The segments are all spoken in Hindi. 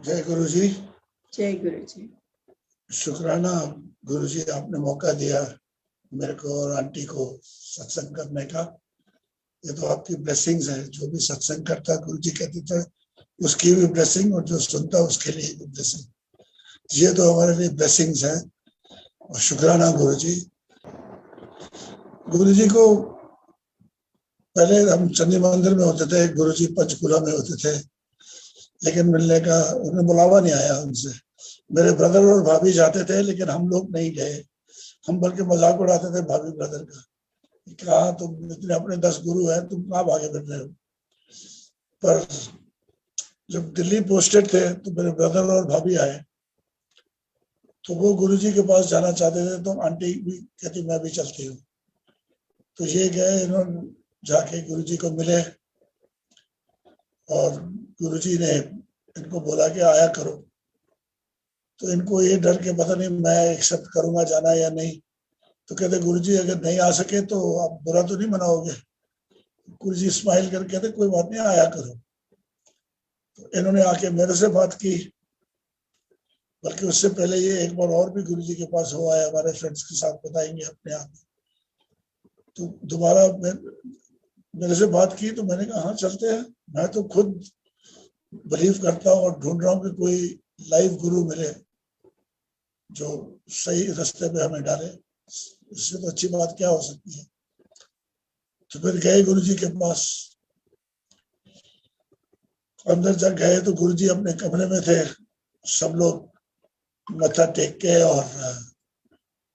जय गुरु जी। जय गुरु जी। शुक्राना गुरु जी, आपने मौका दिया मेरे को और आंटी को सत्संग करने का। ये तो आपकी ब्लेसिंग्स है। जो भी सत्संग करता गुरु जी कहते थे उसकी भी ब्लेसिंग, और जो सुनता उसके लिए भी ब्लेसिंग। ये तो हमारे लिए ब्लेसिंग्स है और शुक्राना गुरु जी। गुरु जी को पहले हम चंडी मंदिर में होते थे, गुरु जी पंचकुला में होते थे, लेकिन मिलने का उन्हें बुलावा नहीं आया उनसे। मेरे ब्रदर और भाभी जाते थे लेकिन हम लोग नहीं गए। हम बल्कि मजाक उड़ाते थे भाभी ब्रदर का, कहा तुम इतने अपने 10 गुरु हैं, तुम कहाँ भागे फिर रहे हो। पर जब दिल्ली पोस्टेड थे तो मेरे ब्रदर और भाभी आए, तो वो गुरु जी के पास जाना चाहते थे, तो आंटी भी कहती मैं भी चलती हूँ। तो ये गए, इन्होंने जाके गुरु जी को मिले और गुरु जी ने इनको बोला कि आया करो। तो इनको ये डर के पता नहीं मैं एक्सेप्ट करूंगा जाना या नहीं। तो कहते गुरु जी अगर नहीं आ सके तो आप बुरा तो नहीं मनाओगे। गुरु जी स्माइल करके कहते कोई बात नहीं, आया करो। तो इन्होंने आके मेरे से बात की, बल्कि उससे पहले ये एक बार और भी गुरु जी के पास हुआ है, हमारे फ्रेंड्स के साथ बताएंगे अपने आप। तो दोबारा मेरे से बात की तो मैंने कहा हाँ चलते हैं। मैं तो खुद बिलीव करता हूँ और ढूंढ रहा हूँ कि कोई लाइव गुरु मिले जो सही रास्ते पे हमें डाले। इससे तो अच्छी बात क्या हो सकती है। तो फिर गए गुरु जी के पास। अंदर जब गए तो गुरु जी अपने कमरे में थे, सब लोग मत्था टेक के और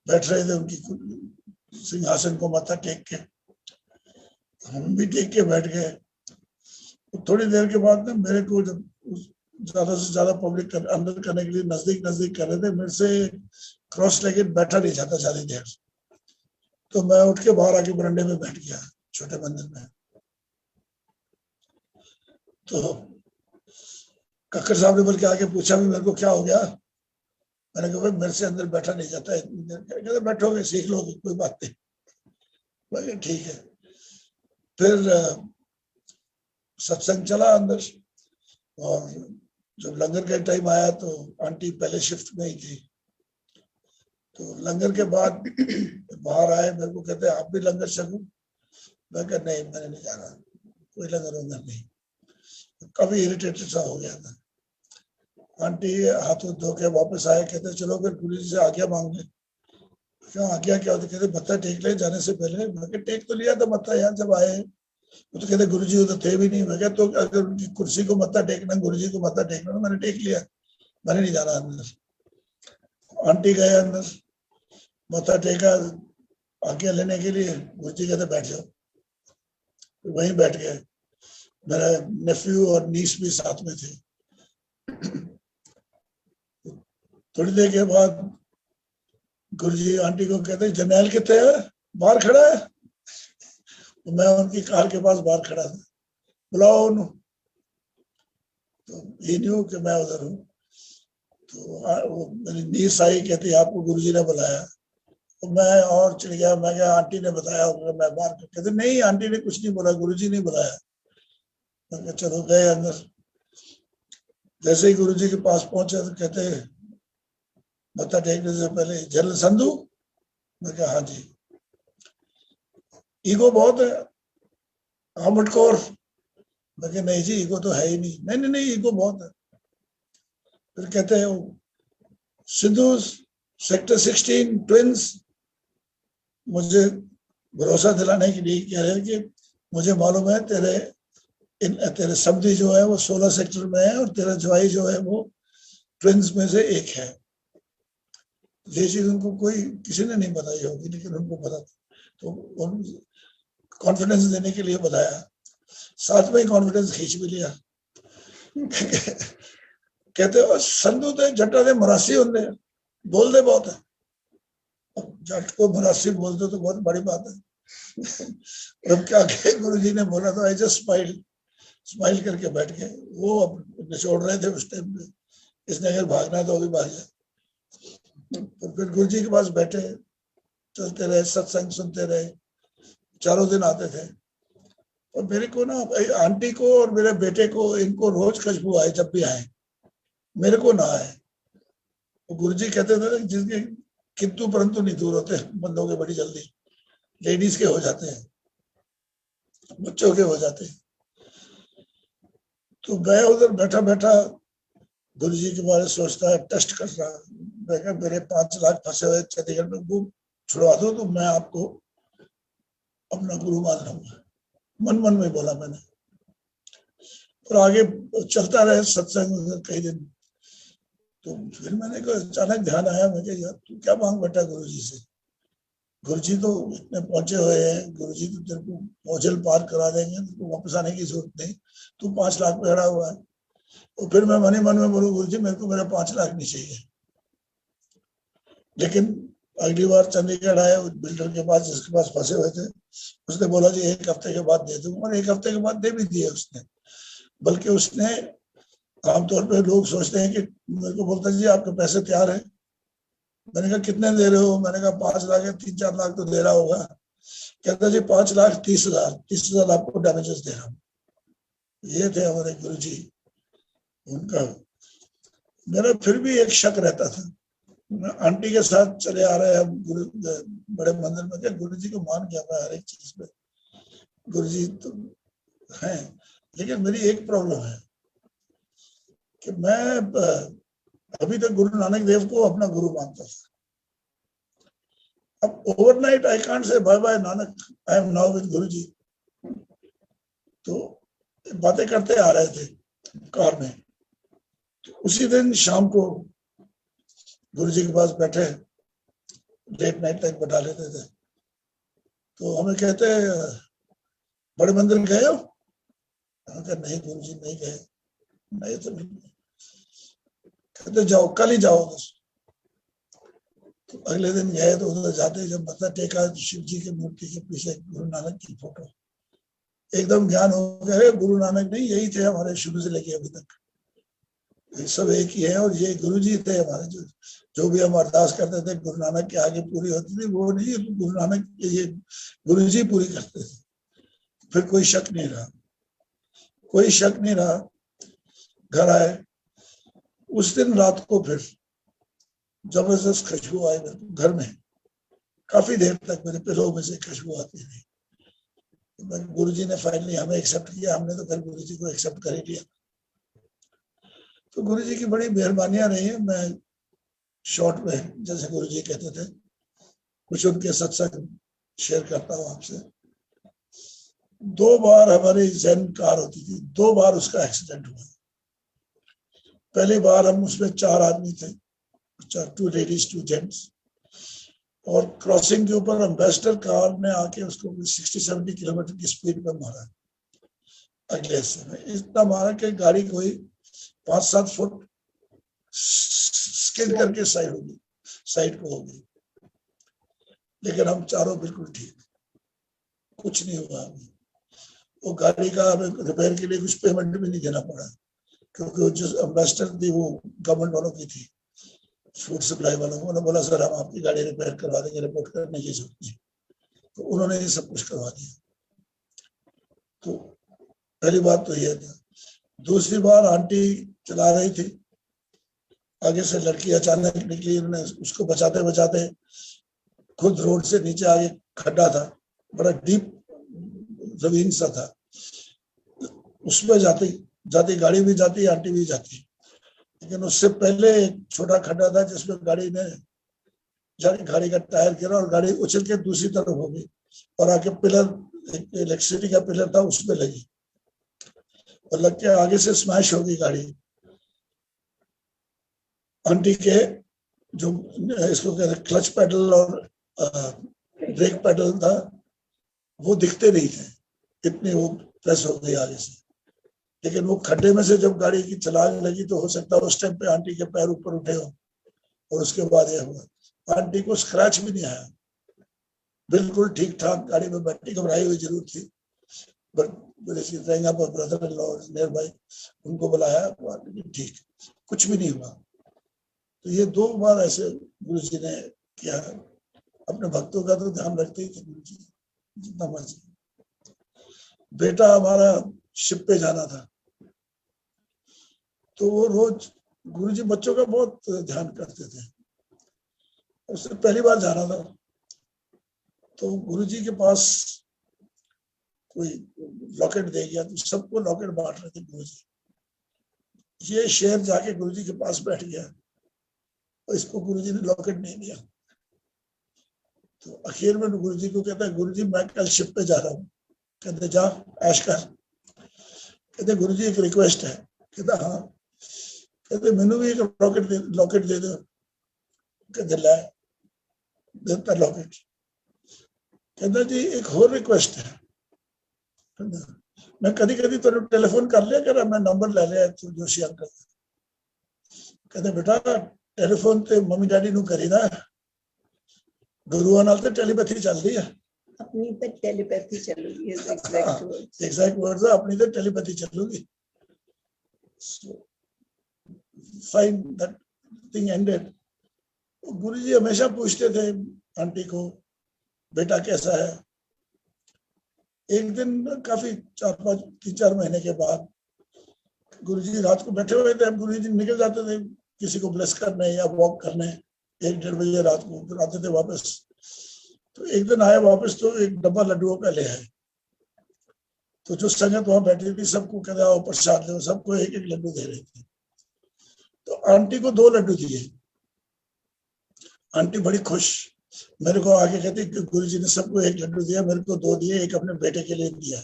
बैठ रहे थे उनकी सिंहासन को मत्था टेक के। हम भी टेक के बैठ गए। तो थोड़ी देर के बाद ना मेरे को जब ज्यादा से ज्यादा पब्लिक अंदर करने के लिए नजदीक कर रहे थे, मेरे से क्रॉस लेगेड बैठा नहीं जाता ज्यादा देर। तो मैं उठ के बाहर आके बरंडे में बैठ गया छोटे मंदिर में। तो कक्कर साहब ने बल्कि आके पूछा भी मेरे को क्या हो गया। मैंने कहा भाई मेरे से अंदर बैठा नहीं जाता है। कहते बैठोगे सीख लोगे, कोई बात नहीं। ठीक है। फिर सत्संग चला अंदर, और जब लंगर का टाइम आया तो आंटी पहले शिफ्ट में ही थी। तो लंगर के बाद बाहर आए, मेरे को कहते आप भी लंगर छकूं। मैं कहा नहीं, मैंने नहीं जाना, कोई लंगर वंगर नहीं। काफी इरिटेटेड सा हो गया था। आंटी हाथों धो के वापस आए, कहते चलो फिर गुरु जी से आज्ञा मांग ले। क्या आज्ञा क्या होती। कहते मत्था टेक ले जाने से पहले। मैं टेक तो लिया था मत्था यहाँ जब आए। वो तो कहते गुरु जी तो थे भी नहीं। मैं क्या तो अगर उनकी कुर्सी को मत्था टेकना, गुरु जी को मत्था टेकना, तो मैंने टेक लिया, मैंने नहीं जाना अंदर। आंटी गए अंदर, मत्था टेका आज्ञा लेने के लिए। गुरु जी कहते बैठ जाओ, वहीं बैठ गए। मेरा नेफ्यू और नीस भी साथ में थे। थोड़ी देर के बाद गुरुजी आंटी को कहते जरनैल कितने है, बाहर खड़ा है। तो मैं उनकी कार के पास बाहर खड़ा था, बुलाओ उन्होंने। तो ये नहीं हो कि मैं उधर हूँ। तो वो मेरी नीस आई, कहती आपको गुरुजी ने बुलाया। तो मैं और चिढ़ गया। मैं क्या आंटी ने बताया होगा मैं बाहर। कहते नहीं आंटी ने कुछ नहीं बोला, गुरुजी ने बुलाया। मैं चलो गए अंदर। जैसे ही गुरुजी के पास पहुंचे तो कहते मत्था टेकने से पहले जनरल संधू। मैं कहा हाँ जी। ईगो बहुत है, हाँ मटकोर। मैं कहा नहीं जी ईगो तो है ही नहीं। नहीं नहीं ईगो बहुत है। फिर कहते हैं सिद्धू सेक्टर 16 ट्विंस। मुझे भरोसा दिलाने के लिए कह रहे हैं कि मुझे मालूम है तेरे समधी जो है वो 16 सेक्टर में है, और तेरा जवाई जो है वो ट्विंस में से एक है। ये चीज उनको कोई किसी ने नहीं बताई होगी, लेकिन उनको पता था। तो कॉन्फिडेंस देने के लिए बताया, साथ में ही कॉन्फिडेंस खींच भी लिया। कहते हो संधू तो जट्टा दे मरासी होंगे, बोल दे बहुत है। जट को मरासी बोल दो तो बहुत बड़ी बात है। अब क्या कहे, गुरु जी ने बोला तो आई जस्ट स्माइल करके बैठ गए। वो अब निचोड़ रहे थे उस टाइम पे, इसने अगर भागना तो अभी भाग जाए। तो फिर गुरु जी के पास बैठे, चलते रहे, सत्संग सुनते रहे। चारों दिन आते थे। और मेरे को ना आंटी को और मेरे बेटे को, इनको रोज खुशबू आए जब भी आए। मेरे को ना आए। तो गुरु जी कहते थे जिसके किंतु परंतु नहीं दूर होते बंदों के बड़ी जल्दी, लेडीज के हो जाते हैं, बच्चों के हो जाते हैं। तो मैं उधर बैठा बैठा गुरु जी के बारे में सोचता है, टेस्ट कर रहा। मैं कहा मेरे 5 लाख फंसे हुए चंडीगढ़ में, वो छुड़वा दो तो मैं आपको अपना गुरु मान लूंगा। मन मन में बोला मैंने। और आगे चलता रहे सत्संग कई दिन। तो फिर मैंने कहा, अचानक ध्यान आया, मैं यार तू क्या मांग बैठा गुरु जी से? गुरु जी तो इतने पहुंचे हुए हैं, गुरु जी तो तेरे को मौजल पार करा देंगे, तो वापस आने की जरूरत नहीं, तू 5 लाख पे अड़ा हुआ है। तो फिर मैं मन ही मन में बोलूं, गुरु जी मेरे को मेरा 5 लाख नहीं चाहिए। लेकिन अगली बार चंडीगढ़ आए, बिल्डर के पास जिसके पास फंसे हुए थे, उसने बोला जी 1 हफ्ते के बाद दे दूंगा। और 1 हफ्ते के बाद दे भी दिए उसने। बल्कि उसने, आमतौर पे लोग सोचते हैं कि मेरे को बोलता जी आपके पैसे तैयार है। मैंने कहा कितने दे रहे हो? मैंने कहा 5 लाख या 3-4 लाख तो दे रहा होगा। कहता जी 5 लाख 30,000, 30,000 आपको डैमेजेस दे रहा हूँ। ये थे हमारे गुरु जी। उनका मेरा फिर भी एक शक रहता था। आंटी के साथ चले आ रहे हैं हम गुरु बड़े मंदिर में, क्या गुरु जी को मान गया मैं हर एक चीज में। गुरु जी तो हैं, लेकिन मेरी एक प्रॉब्लम है कि मैं अभी तक गुरु नानक देव को अपना गुरु मानता था। अब overnight I can't say bye bye Nanak, I am now with Guru ji. तो बातें करते आ रहे थे कार में। तो उसी दिन शाम को गुरु जी के पास बैठे, लेट नाइट तक बैठा लेते थे। तो हमें कहते बड़े मंदिर गए हो? नहीं गुरु जी नहीं गए। नहीं तो नहीं। कहते जाओ, कल ही जाओ बस। तो अगले दिन गए, तो उधर जाते जब मत्था टेका, तो शिव जी की मूर्ति के पीछे गुरु नानक की फोटो। एकदम ज्ञान हो गया, गुरु नानक नहीं, यही थे हमारे शुरू से लेके अभी तक, ये सब एक ही है। और ये गुरु जी थे हमारे, जो भी हम अरदास करते थे गुरु नानक के आगे पूरी होती थी, वो नहीं, गुरु नानक के ये गुरु जी पूरी करते थे। फिर कोई शक नहीं रहा, कोई शक नहीं रहा। घर आए, उस दिन रात को फिर जबरदस्त खुशबू आई मेरे को घर में। काफी देर तक मेरे पिलो में से खुशबू आती थी। तो गुरु जी ने फाइनली हमें एक्सेप्ट किया, हमने तो फिर गुरु जी को एक्सेप्ट कर ही लिया। तो गुरु जी की बड़ी मेहरबानियां रही है। मैं शॉर्ट में, जैसे गुरु जी कहते थे, कुछ उनके सत्संग शेयर करता हूँ आपसे। 2 बार हमारी जैन कार होती थी, 2 बार उसका एक्सीडेंट हुआ। पहली बार हम उसमें 4 आदमी थे, 2 लेडीज 2 जेंट्स। और क्रॉसिंग के ऊपर एम्बेसडर कार ने आके उसको 60-70 किलोमीटर की स्पीड पे मारा। अगले हिस्से में इतना मारा कि गाड़ी कोई 5-7 फुट स्किड करके साइड को होगी। लेकिन हम चारों बिल्कुल ठीक, कुछ नहीं हुआ हमें। वो गाड़ी का हमें रिपेयर के लिए कुछ पेमेंट भी नहीं देना पड़ा, क्योंकि जो एम्बेसडर थी वो गवर्नमेंट वालों की थी, फूड सप्लाई वालों को। उन्होंने बोला सर हम आपकी गाड़ी रिपेयर करवा देंगे, रिपोर्ट करने की जरूरत नहीं। तो उन्होंने ये सब कुछ करवा दिया। तो पहली बात तो ये था। दूसरी बार आंटी चला रही थी, आगे से लड़की अचानक निकली, उन्होंने उसको बचाते बचाते खुद रोड से नीचे आगे खड्डा था, बड़ा डीप जमीन सा था, उसमें जाती जाती गाड़ी भी जाती, आंटी भी जाती। लेकिन उससे पहले एक छोटा खड्डा था जिसमें गाड़ी ने जाके गाड़ी का टायर गिरा और गाड़ी उछल के दूसरी तरफ हो गई और आके पिलर, इलेक्ट्रिसिटी का पिलर था, उसमें लगी और लग के आगे से स्मैश हो गई गाड़ी। आंटी के जो इसको कहते हैं क्लच पेडल और ब्रेक पेडल था, वो दिखते नहीं थे, इतनी वो प्रेस हो गई आगे से। लेकिन वो खड्डे में से जब गाड़ी की चलाने लगी तो हो सकता है उस टाइम पे आंटी के पैर ऊपर उठे हो और उसके बाद ये हुआ। आंटी को स्क्रैच भी नहीं आया, बिल्कुल ठीक ठाक गाड़ी में बैठी, घबराई हुई जरूर थी, but brother in law near by, उनको बुलाया, ठीक, कुछ भी नहीं हुआ। तो ये 2 बार ऐसे गुरु जी ने किया। अपने भक्तों का तो ध्यान रखते ही थे गुरु जी, जितना मर्जी। बेटा हमारा शिप पे जाना था, तो वो रोज गुरुजी बच्चों का बहुत ध्यान करते थे। उससे पहली बार जाना था तो गुरुजी के पास कोई लॉकेट दे गया तो सबको लॉकेट बांट रहे थे गुरुजी। ये शेर जाके गुरुजी के पास बैठ गया और इसको गुरुजी ने लॉकेट नहीं दिया। तो आखिर में गुरुजी को कहता है, गुरुजी मैं कल शिप पे जा रहा हूँ। कहते जा ऐश कर। कहते गुरुजी एक रिक्वेस्ट है। कहता हाँ। कहते मैनू भी एक लॉकेट दे दो। कहते लै देता लॉकेट। कहता जी एक और रिक्वेस्ट है। मैं कभी कभी तेरे टेलीफोन कर लिया कर, मैं नंबर ले लिया तू जोशी अंकल। कहते बेटा टेलीफोन ते मम्मी डैडी नू करी ना, गुरुआ नाल ते टेलीपैथी चलती है। अपनी तो टेलीपैथी चलूगी। एग्जैक्ट वर्ड्स है, अपनी तो टेलीपैथी चलूगी। Fine that thing ended. Guruji हमेशा पूछते थे आंटी को बेटा कैसा है। एक दिन काफी 3-4 महीने के बाद गुरुजी रात को बैठे हुए थे, गुरुजी निकल जाते थे किसी को ब्लेस करने या वॉक करने 1-1:30 बजे रात को, फिर आते थे वापस। तो एक दिन आए वापस तो एक डब्बा लड्डुओं का ले आए। तो जो संगत वहां बैठी थी सबको कहते आओ प्रसाद लो, सबको 1-1 लड्डू दे रहे थे। तो आंटी को 2 लड्डू दिए। आंटी बड़ी खुश, मेरे को आगे कहती गुरुजी ने सबको 1 लड्डू दिया, मेरे को 2 दिए, एक अपने बेटे के लिए दिया।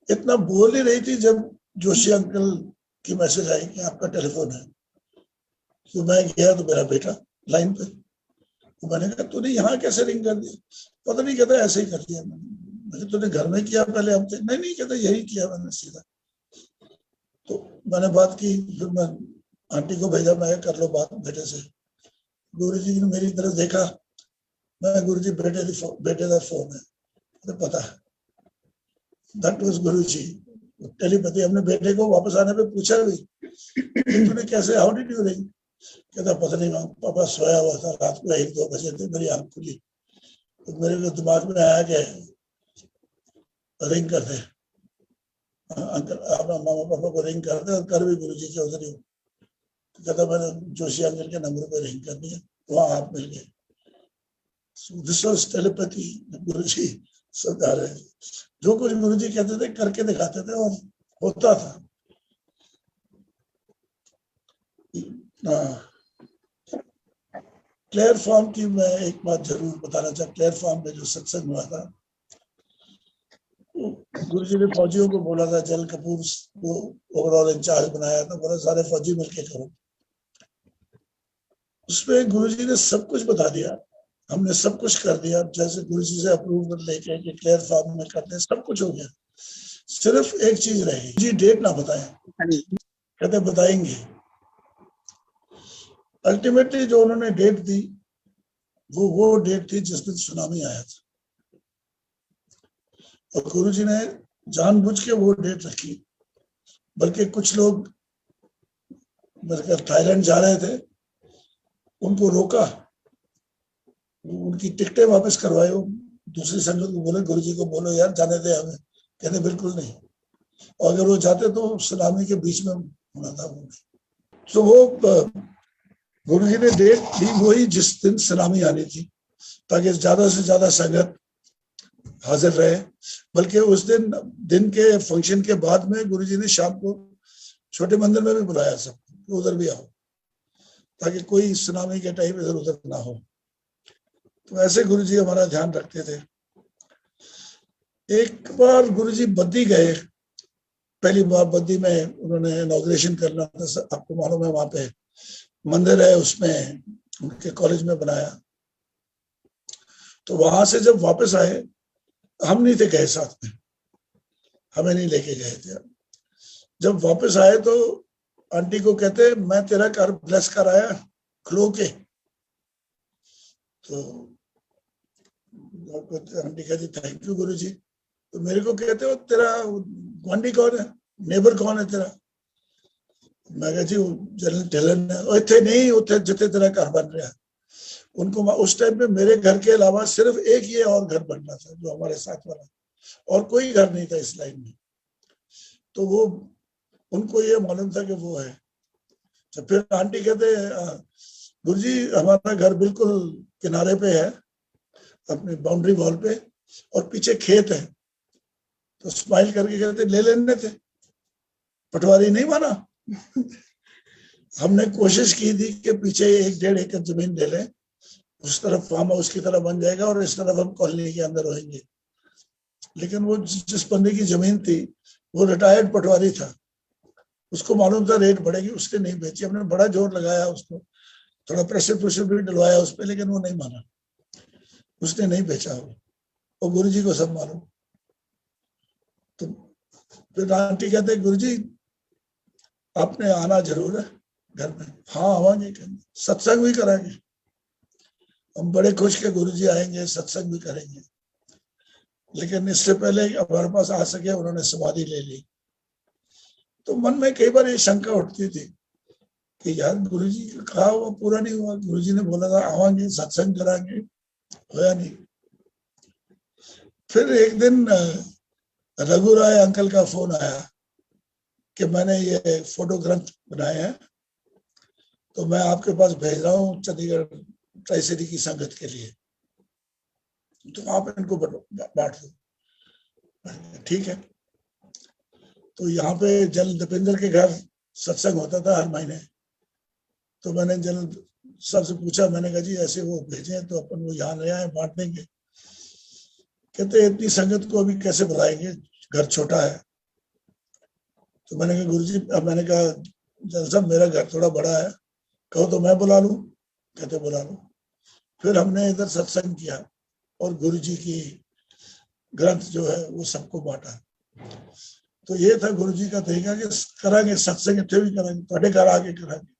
इतना बोल ही रही थी जब जोशी अंकल की मैसेज आई कि आपका टेलीफोन है। तो मैं गया तो मेरा बेटा लाइन पे। तो मैंने कहा तूने यहाँ कैसे रिंग कर दिया? पता नहीं, कहता ऐसे ही कर दिया मैंने। तूने घर में किया पहले हफ्ते? नहीं कहता यही किया मैंने सीधा। तो मैंने बात की, फिर मैं आंटी को भेजा, मैं कर लो बात बेटे से। गुरुजी ने मेरी तरफ देखा, मैं गुरुजी बेटे का फोन है तो पता है। That was Guruji telepathy. हमने बेटे को वापस आने पे पूछा भी तूने कैसे, हाउ डिड यू रिंग? कहता पता नहीं पापा सोया हुआ था, रात को 1-2 बजे थे, मेरी आंख खुली तो मेरे को दिमाग में आया कि रिंग कर दे अंकल, अपना मामा पापा को रिंग कर दे, और कर भी गुरुजी के उधर ही। तो कहता मैंने जोशी अंकल के नंबर पे रिंग कर दिया, वहां आप मिल गए। This was telepathy. गुरुजी समझा रहे, जो कुछ गुरुजी कहते थे करके दिखाते थे और होता था। क्लेयर फॉर्म की मैं एक बात जरूर बताना चाहता। क्लेयर फॉर्म में जो सत्संग हुआ था, गुरुजी ने फौजियों को बोला था, जल कपूर को ओवरऑल इंचार्ज बनाया था, बोला सारे फौजी मिलके करो। उसमें गुरुजी ने सब कुछ बता दिया, हमने सब कुछ कर दिया, जैसे गुरुजी से अप्रूवल लेके कि क्लियर फॉर्म में करते, सब कुछ हो गया। सिर्फ एक चीज रही, जी डेट ना बताएं। कहते बताएंगे। अल्टीमेटली जो उन्होंने डेट दी वो डेट थी जिस दिन सुनामी आया था, और गुरुजी ने जानबूझ के वो डेट रखी। बल्कि कुछ लोग थाईलैंड जा रहे थे, उनको रोका, उनकी टिकटें वापस करवाए। दूसरी संगत को बोले गुरुजी को बोलो यार जाने दे हमें। कहते बिल्कुल नहीं, और अगर वो जाते तो सुनामी के बीच में होना था वो। तो वो गुरुजी ने डेट दी वही जिस दिन सुनामी आनी थी, ताकि ज्यादा से ज्यादा संगत हाजिर रहे। बल्कि उस दिन के फंक्शन के बाद में गुरुजी ने शाम को छोटे मंदिर में भी बुलाया सबको, उधर भी आओ, ताकि कोई सुनामी के टाइम इधर उधर ना हो। तो ऐसे गुरुजी हमारा ध्यान रखते थे। एक बार गुरुजी बद्दी गए, पहली बार बद्दी में उन्होंने इनॉग्रेशन करना था, आपको मालूम है वहां पे मंदिर है, उसमें उनके कॉलेज में बनाया। तो वहां से जब वापस आए, हम नहीं थे गए साथ में, हमें नहीं लेके गए थे। जब वापस आए तो आंटी को कहते मैं तेरा घर ब्लेस कर आया खलो के। तो आंटी कहती थैंक यू गुरुजी। तो मेरे को कहते हो तेरा गुआंढी कौन है, नेबर कौन है तेरा? मैं कहा जी जनरल टेलर ने। और इतने नहीं, उतने जितने तेरा घर बन रहा है। उनको उस टाइम पे मेरे घर के अलावा सिर्फ एक ये और घर बन रहा था जो हमारे साथ वाला, और कोई घर नहीं था इस लाइन में। तो वो उनको ये मालूम था कि वो है। तो फिर आंटी कहते गुरुजी हमारा घर बिल्कुल किनारे पे है, अपनी बाउंड्री वॉल पे, और पीछे खेत है। तो स्माइल करके कहते ले लेने थे, पटवारी नहीं माना। हमने कोशिश की थी कि पीछे 1-1.5 एकड़ जमीन ले लें, उस तरफ फार्म हाउस की तरह बन जाएगा और इस तरफ हम कॉलोनी के अंदर रहेंगे। लेकिन वो जिस बंदे की जमीन थी वो रिटायर्ड पटवारी था, उसको मालूम था रेट बढ़ेगी, उसने नहीं बेची। हमने बड़ा जोर लगाया, उसको थोड़ा प्रेशर भी डलवाया उस पर, लेकिन वो नहीं माना, उसने नहीं बेचा वो, और गुरुजी को सब मालूम। तो फिर आंटी कहते गुरुजी आपने आना जरूर है घर में। हाँ आवांगे, सत्संग भी कराएंगे। हम बड़े खुश के गुरुजी आएंगे, सत्संग भी करेंगे। लेकिन इससे पहले हमारे पास आ सके उन्होंने समाधि ले ली। तो मन में कई बार ये शंका उठती थी कि यार गुरुजी कहा हुआ पूरा नहीं हुआ। गुरुजी ने बोला था आवांगे, सत्संग कराएंगे, होया नहीं। फिर एक दिन रघु राय अंकल का फोन आया कि मैंने ये फोटो ग्रंथ बनाए हैं, तो मैं आपके पास भेज रहा हूँ चंडीगढ़ ट्राई सिटी की संगत के लिए, तो आप इनको बांट दो। ठीक है। तो यहाँ पे जनरल दीपेंद्र के घर सत्संग होता था हर महीने। तो मैंने जनरल साहब से पूछा, मैंने कहा जी ऐसे वो भेजे तो अपन वो यहाँ ले आए, बांट देंगे। कहते इतनी संगत को अभी कैसे बुलाएंगे, घर छोटा है। तो मैंने कहा गुरुजी, मैंने कहा जनरल साहब मेरा घर थोड़ा बड़ा है, कहो तो मैं बुला लूं। कहते बुला लो। फिर हमने इधर सत्संग किया और गुरुजी की ग्रंथ जो है वो सबको बांटा। तो ये था गुरुजी का तरीका कि करांगे सत्संग, इतने भी करांगे, थोड़े घर आके करांगे।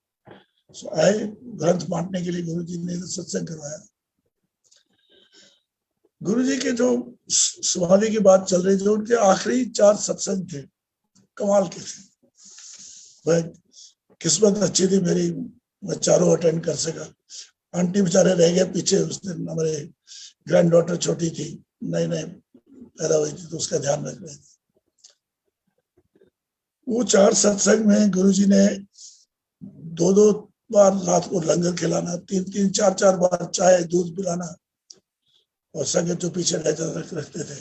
तो आए ग्रंथ बांटने के लिए गुरुजी ने सत्संग करवाया। गुरुजी के जो समाधि की बात चल रही थी, उनके आखिरी 4 सत्संग थे, कमाल के थे। वह किस्मत अच्छी थी मेरी, मैं चारों अटेंड कर सका। आंटी बेचारे रह गए पीछे, उस दिन हमारे ग्रैंड डॉटर छोटी थी, नई नई पैदा हुई थी, तो उसका ध्यान रख रहे थे। वो 4 सत्संग में गुरुजी ने 2-2 बार रात को लंगर खिलाना, 3-3, 4-4 बार चाय दूध पिलाना, और संगत जो पीछे रखते थे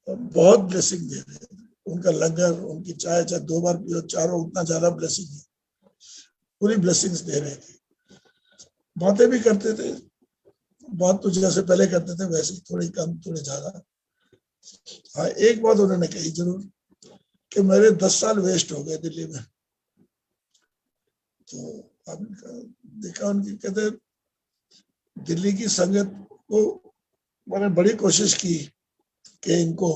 बहुत ब्लेसिंग दे रहे थे। उनका लंगर, उनकी चाय, चाहे 2 बार पियो, चारों, उतना ज्यादा ब्लेसिंग है, पूरी ब्लेसिंग्स दे रहे थे। बातें भी करते थे, बात तो जैसे पहले करते थे वैसे ही, थोड़ी कम थोड़ी ज्यादा। हाँ एक बात उन्होंने कही जरूर कि मेरे 10 साल वेस्ट हो गए दिल्ली में। तो आपने देखा उनकी, कहते दिल्ली की संगत को मैंने बड़ी कोशिश की कि इनको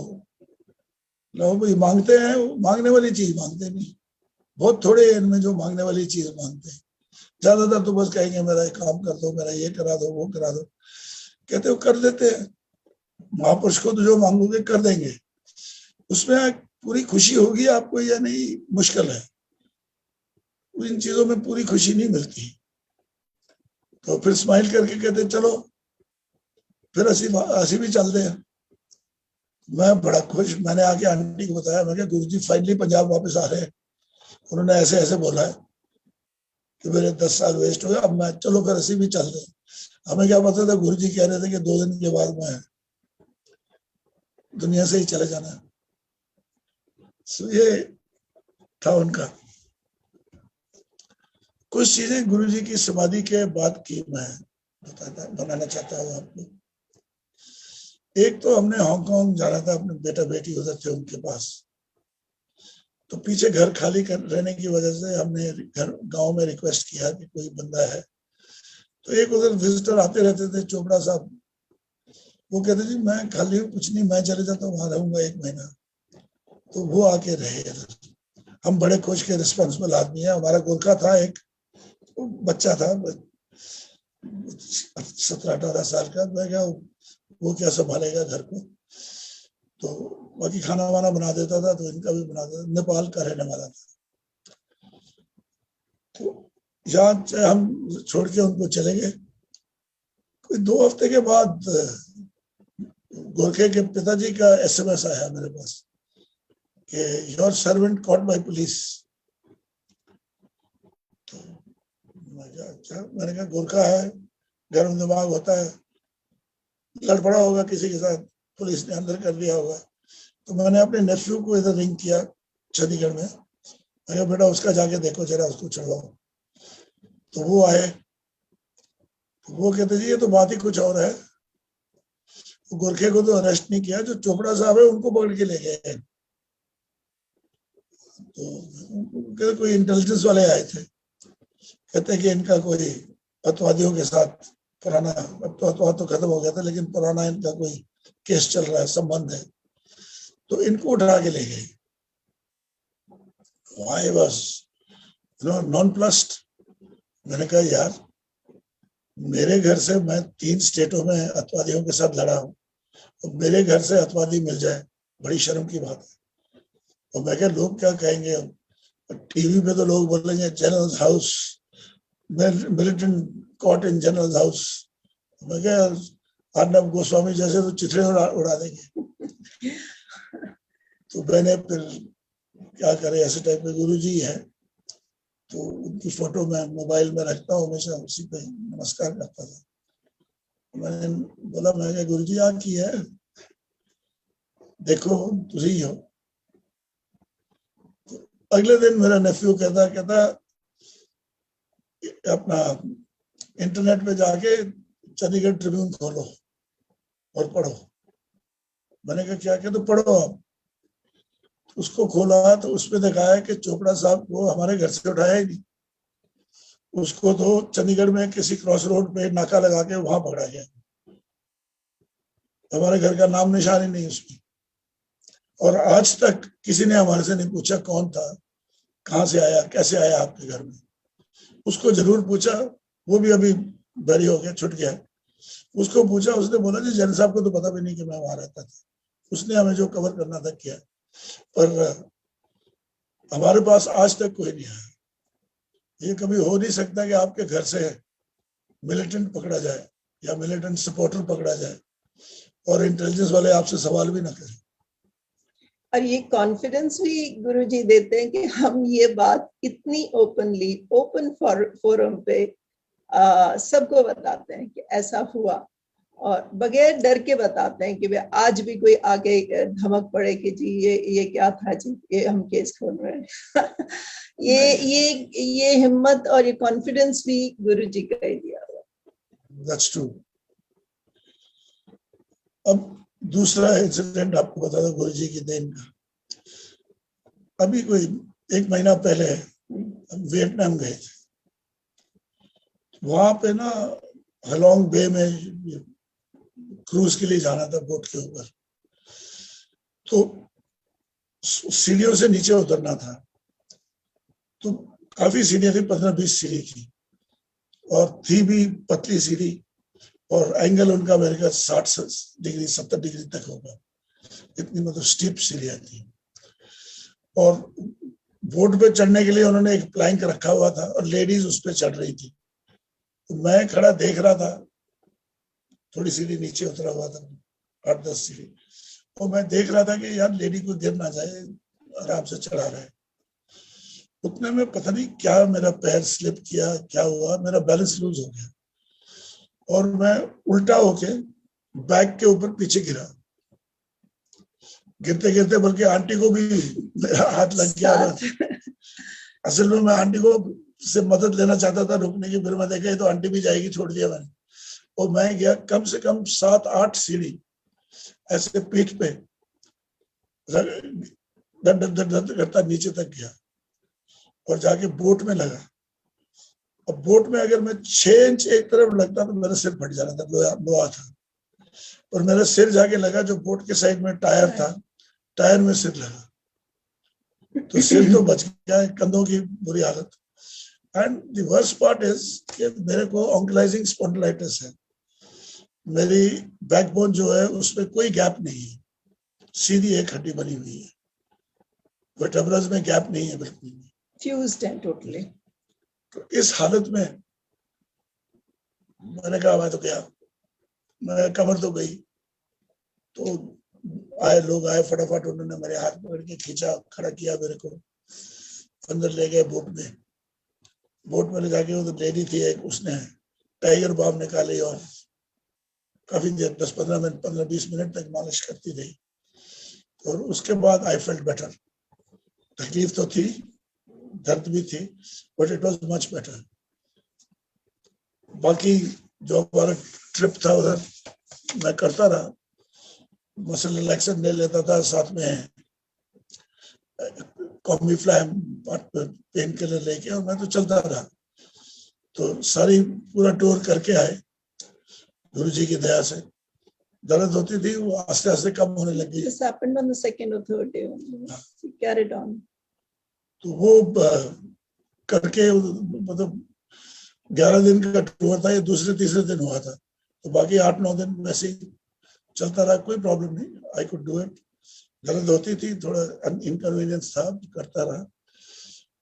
लोग मांगते हैं, मांगने वाली चीज मांगते नहीं, बहुत थोड़े इनमें जो मांगने वाली चीज मांगते हैं। ज्यादातर तो बस कहेंगे मेरा काम कर दो, मेरा ये करा दो, वो करा दो। कहते हो कर देते हैं, महापुरुष को तो जो मांगोगे कर देंगे। उसमें पूरी खुशी होगी आपको या नहीं, मुश्किल है। इन चीजों में पूरी खुशी नहीं मिलती। तो फिर स्माइल करके कहते चलो, फिर हंसी भी चलते हैं। मैं बड़ा खुश, मैंने आके आंटी को बताया, मैं गुरुजी फाइनली पंजाब वापस आ रहे हैं। उन्होंने ऐसे ऐसे बोला है कि मेरे 10 साल वेस्ट हो गए, अब मैं चलो फिर हंसी भी चल रहे। हमें क्या पता था, गुरुजी कह रहे थे कि 2 दिन के बाद मैं दुनिया से ही चले जाना है। ये था उनका। कुछ चीजें गुरुजी की समाधि के बाद की मैं बनाना चाहता हूँ आपको। एक तो हमने हांगकांग जाना था, अपने बेटा बेटी उधर थे उनके पास। तो पीछे घर खाली रहने की वजह से हमने घर गांव में रिक्वेस्ट किया कि कोई बंदा है। तो एक उधर विजिटर आते रहते थे, चोपड़ा साहब, वो कहते जी मैं खाली हूँ, कुछ नहीं, मैं चले जाता हूँ, वहां रहूंगा 1 महीना। तो वो आके रहे। हम बड़े खुश के रिस्पॉन्सिबल आदमी है। हमारा गोरखा था एक, बच्चा था 17-18 साल का। मैं क्या वो क्या संभालेगा घर को। तो बाकी खाना वाना बना देता था, तो इनका भी बना देता। नेपाल का रहने वाला था। तो यहाँ हम छोड़ के उनको चले गए। कोई 2 हफ्ते के बाद गोरखे के पिताजी का SMS आया मेरे पास कि your servant caught by police. तो मैंने कहा गोरखा है, गर्म दिमाग होता है, लड़ पड़ा होगा किसी के साथ, पुलिस ने अंदर कर लिया होगा। तो मैंने अपने नेफ्यू को इधर रिंग किया चंडीगढ़ में, मैं कहा बेटा उसका जाके देखो जरा, उसको छुड़वाओ। तो वो आए, तो वो कहते जी ये तो बात ही कुछ और है, तो गोरखे को तो अरेस्ट नहीं किया, जो चोपड़ा साहब है उनको पकड़ के ले गए। तो कहते कोई इंटेलिजेंस वाले आए थे, कहते कि इनका कोई अतवादियों के साथ पुराना, अब तो अतवाद तो खत्म हो गया था, लेकिन पुराना इनका कोई केस चल रहा है, संबंध है, तो इनको उठा के ले गए। I was nonplussed। मैंने कहा यार, मेरे घर से मैं 3 स्टेटों में अतवादियों के साथ लड़ा हूँ, तो मेरे घर से अतवादी मिल जाए, बड़ी शर्म की बात है। और मैं क्या, लोग क्या कहेंगे, टीवी पे तो लोग बोलेंगे general house, militant caught in general house. मैं क्या, अर्नब गोस्वामी जैसे तो चिथड़े उड़ा देंगे। तो मैंने फिर क्या करे, ऐसे टाइप के गुरुजी है, तो उनकी फोटो मैं मोबाइल में रखता हूँ हमेशा, उसी पे नमस्कार करता था। मैंने बोला, मैं क्या गुरुजी आ की है, देखो तुझे ही हो। तो अगले दिन मेरा नेफ्यू कहता अपना इंटरनेट पे जाके चंडीगढ़ ट्रिब्यून खोलो और पढ़ो। मैंने कहा क्या, तो पढ़ो आप। उसको खोला तो उसमें देखा है कि चोपड़ा साहब को हमारे घर से उठाया ही नहीं, उसको तो चंडीगढ़ में किसी क्रॉस रोड पे नाका लगा के वहां पकड़ा गया, हमारे घर का नाम निशान ही नहीं उसमें। और आज तक किसी ने हमारे से नहीं पूछा कौन था, कहाँ से आया, कैसे आया आपके घर में। उसको जरूर पूछा, वो भी अभी बरी हो गया, छुट गया। उसको पूछा, उसने बोला जी जैन साहब को तो पता भी नहीं कि मैं वहां रहता था, उसने हमें जो कवर करना था किया, पर हमारे पास आज तक कोई नहीं आया। ये कभी हो नहीं सकता कि आपके घर से मिलिटेंट पकड़ा जाए या मिलिटेंट सपोर्टर पकड़ा जाए और इंटेलिजेंस वाले आपसे सवाल भी ना करें। और ये कॉन्फिडेंस भी गुरुजी देते हैं कि हम ये बात इतनी ओपनली, ओपन फोरम पे सबको बताते हैं कि ऐसा हुआ, और बगैर डर के बताते हैं कि आज भी कोई आगे धमक पड़े कि जी ये क्या था जी, ये हम केस खोल रहे हैं। ये हिम्मत और ये कॉन्फिडेंस भी गुरुजी का ही दिया हुआ। That's true। अब दूसरा इंसिडेंट आपको बता दो गुरुजी की देन का। अभी कोई 1 महीना पहले हम वियतनाम गए थे, वहां पे ना हलोंग बे में क्रूज के लिए जाना था बोट के ऊपर, तो सीढ़ियों से नीचे उतरना था, तो काफी सीढ़ियां थी, 15-20 सीढ़ी की, और थी भी पतली सीढ़ी, और एंगल उनका मेरे ख्याल 60 डिग्री 70 डिग्री तक होगा, इतनी मतलब स्टीप सीढ़ियां थी। और बोट पे चढ़ने के लिए उन्होंने एक प्लैंक रखा हुआ था और लेडीज उस पर चढ़ रही थी, तो मैं खड़ा देख रहा था, थोड़ी सीढ़ी नीचे उतरा हुआ था, 8-10 सीढ़ी, और मैं देख रहा था कि यार लेडी को गिर ना जाए, आराम से चढ़ा रहे। उतने में पता नहीं क्या मेरा पैर स्लिप किया, क्या हुआ, मेरा बैलेंस लूज हो गया और मैं उल्टा होके बैग के ऊपर पीछे गिरा। गिरते गिरते बल्कि आंटी को भी मेरा हाथ लग गया। असल में मैं आंटी को से मदद लेना चाहता था रुकने की, फिर मैं देखा तो आंटी भी जाएगी, छोड़ दिया मैंने, और मैं गया कम से कम 7-8 सीढ़ी ऐसे पीठ पे करता नीचे तक गया और जाके बोट में लगा। अब बोट में अगर मैं 6 इंच एक तरफ लगता तो मेरा सिर फट जाना था, लोहा था, और मेरा सिर जाके लगा जो बोट के साइड में टायर था, टायर में सिर लगा, तो सिर तो बच गया, कंधों की बुरी हालत। And the worst part is कि मेरे को ऑन्कलाइजिंग स्पॉन्डिलाइटिस है, मेरी बैकबोन जो है उसमें कोई गैप नहीं है, सीधी एक हड्डी बनी हुई है, वर्टेब्रस में गैप नहीं है बिल्कुल भी, फ्यूज्ड है टोटली। तो इस हालत में मैंने कहा मैं तो गया, मैं कमर तो गई। तो लोग आए फटाफट, उन्होंने मेरे हाथ पकड़ के खींचा, खड़ा किया, मेरे को अंदर ले गए बोट में। बोट में ले जाके वो तो लेडी थी एक, उसने टाइगर बाम निकाली और काफी देर 10-15 मिनट 15-20 मिनट तक मालिश करती रही। और उसके बाद आई फेल्ट बेटर। तकलीफ तो थी, दर्द भी थी, but it was much better. बाकी जो हमारा ट्रिप था उधर मैं करता रहा, मसल रिलैक्सन ले लेता था, साथ में कॉम्बीफ्लैम पेन किलर लेके, और मैं तो चलता रहा। तो सारी पूरा टूर करके आए गुरुजी की दया से। दर्द होती थी, वो आस्ते आस्ते कम होने लगी। This happened on the second or third day only. She carried on. तो वो करके मतलब 11 दिन का टूर था, ये दूसरे तीसरे दिन हुआ था। तो बाकी 8-9 दिन वैसे ही चलता रहा, कोई प्रॉब्लम नहीं, आई कुड डू इट। दर्द होती थी, थोड़ा इनकन्वीनियंस था, करता रहा,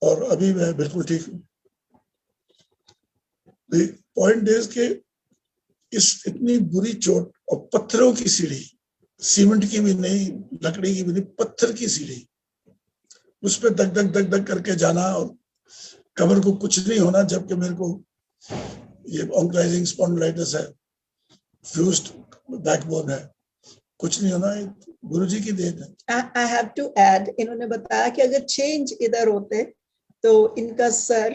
और अभी मैं बिल्कुल ठीक हूँ। पॉइंट इज के इस इतनी बुरी चोट, और पत्थरों की सीढ़ी, सीमेंट की भी नहीं, लकड़ी की भी नहीं, पत्थर की सीढ़ी, उस पे दग दग दग दग करके जाना, और कमर को कुछ नहीं होना, जबकि मेरे को ये ऑन्कलाइजिंग स्पॉन्डिलाइटिस है, फ्यूज्ड बैकबोन है, कुछ नहीं होना, गुरुजी की देन है। I have to add, इन्होंने बताया कि अगर चेंज इधर होते तो इनका सर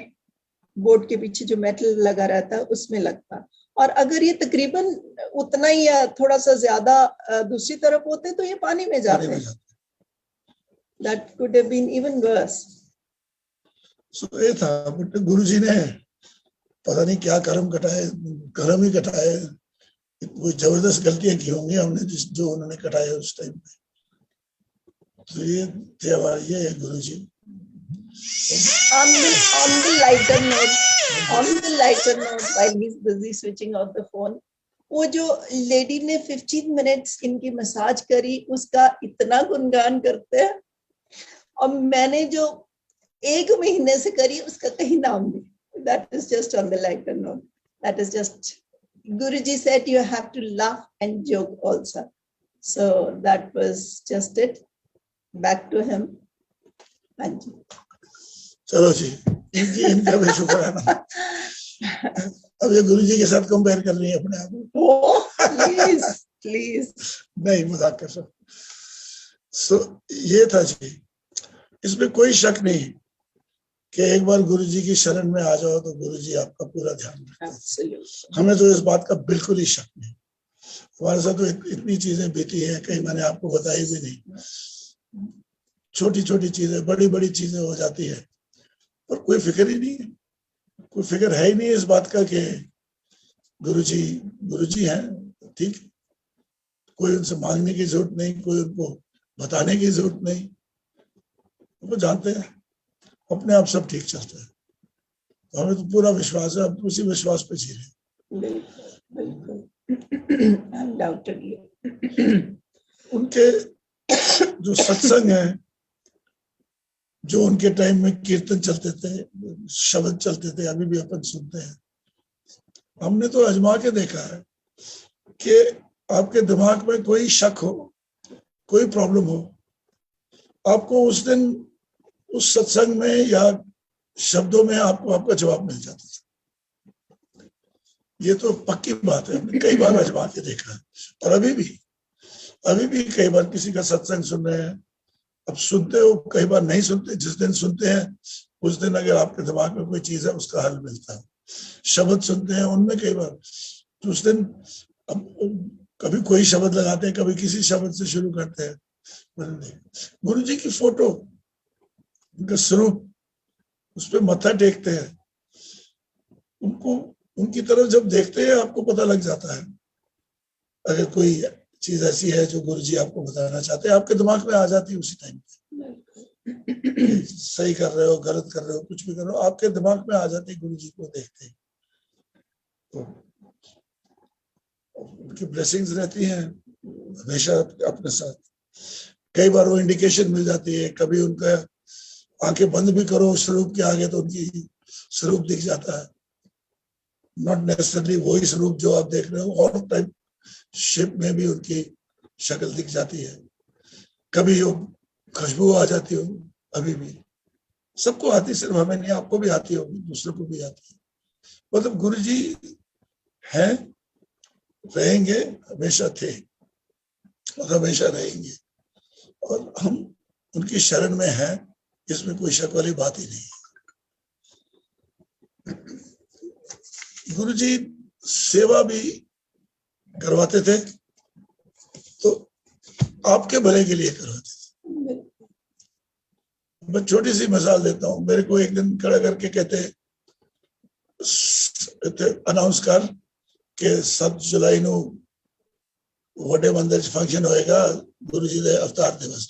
बोर्ड के पीछे जो मेटल लगा रहता है उसमें लगता, और अगर ये तकरीबन उतना ही या थोड़ा सा ज्यादा दूसरी तरफ होते तो ये पानी में जाते। That could have been even worse. So ये था, बट गुरुजी ने पता नहीं क्या कर्म कटाए, कर्म ही कटाए, कोई जबरदस्त गलतियां की होंगी हमने जो उन्होंने कटाए उस टाइम पे। तो ये थे हमारे, ये है गुरुजी। On the lighter note, while he's busy switching off the phone, वो जो लेडी ने 15 मिनट्स इनकी मसाज करी, उसका इतना गुणगान करते हैं, और मैंने जो 1 महीने से करी उसका कहीं नाम नहीं। That is just on the lighter note. That is just, Guruji said you have to laugh and joke also. So that was just it. Back to him. हाँ जी। चलो जी, इनका भी शुक्र है ना। अब ये गुरुजी के साथ कंपेयर कर रही है अपने आप को। प्लीज नहीं, मजाक कर सकते। सो ये था जी, इसमें कोई शक नहीं कि एक बार गुरुजी की शरण में आ जाओ तो गुरुजी आपका पूरा ध्यान रखते हैं। हमें तो इस बात का बिल्कुल ही शक नहीं। हमारे साथ तो इतनी चीजें बीती हैं, कहीं मैंने आपको बताई भी नहीं। छोटी छोटी चीजें, बड़ी बड़ी चीजें हो जाती है, और कोई फिक्र ही नहीं है, कोई फिक्र है ही नहीं इस बात का कि गुरुजी हैं, ठीक, कोई उनसे मांगने की जरूरत नहीं, कोई उनको बताने की जरूरत नहीं, वो जानते हैं अपने आप सब ठीक चलता है। तो हमें तो पूरा विश्वास है, अब उसी विश्वास पे जी रहे। उनके जो सत्संग है, जो उनके टाइम में कीर्तन चलते थे, शब्द चलते थे, अभी भी अपन सुनते हैं। हमने तो आजमा के देखा है कि आपके दिमाग में कोई शक हो, कोई प्रॉब्लम हो, आपको उस दिन उस सत्संग में या शब्दों में आपको आपका जवाब मिल जाता था। ये तो पक्की बात है, हमने कई बार आजमा के देखा है। और अभी भी कई बार किसी का सत्संग सुन रहे हैं, अब सुनते हो, कई बार नहीं सुनते, जिस दिन सुनते हैं उस दिन अगर आपके दिमाग में कोई चीज है उसका हल मिलता है। शब्द सुनते हैं, उनमें कई बार तो उस दिन कभी कोई शब्द लगाते हैं, कभी किसी शब्द से शुरू करते हैं। गुरुजी की फोटो, उनका स्वरूप, उस पर मत्था टेकते हैं, उनको उनकी तरफ जब देखते हैं आपको पता लग जाता है। अगर कोई चीज ऐसी है जो गुरुजी आपको बताना चाहते हैं, आपके दिमाग में आ जाती है उसी टाइम पे। सही कर रहे हो, गलत कर रहे हो, कुछ भी कर रहे हो, आपके दिमाग में आ जाती है गुरुजी को देखते ही। तो उनकी ब्लेसिंग्स रहती हैं हमेशा अपने साथ। कई बार वो इंडिकेशन मिल जाती है, कभी उनका आंखें बंद भी करो स्वरूप के आगे तो उनकी स्वरूप दिख जाता है। नॉट नेसेसरली वही स्वरूप जो आप देख रहे हो, और टाइप शेप में भी उनकी शक्ल दिख जाती है। कभी वो खुशबू आ जाती हो, अभी भी सबको आती, सिर्फ हमें नहीं, आपको भी आती होगी, दूसरों को भी आती है। मतलब गुरु जी हैं, रहेंगे, हमेशा थे और हमेशा रहेंगे, और हम उनकी शरण में हैं, इसमें कोई शक वाली बात ही नहीं है। गुरु जी सेवा भी करवाते थे, तो आपके भले के लिए करवाते थे। मैं छोटी सी मिसाल देता हूँ। मेरे को एक दिन खड़ा करके कहते अनाउंस कर के 7 जुलाई ਨੂੰ ਵੱਡੇ मंदिर च फंक्शन होएगा गुरु जी के अवतार दिवस।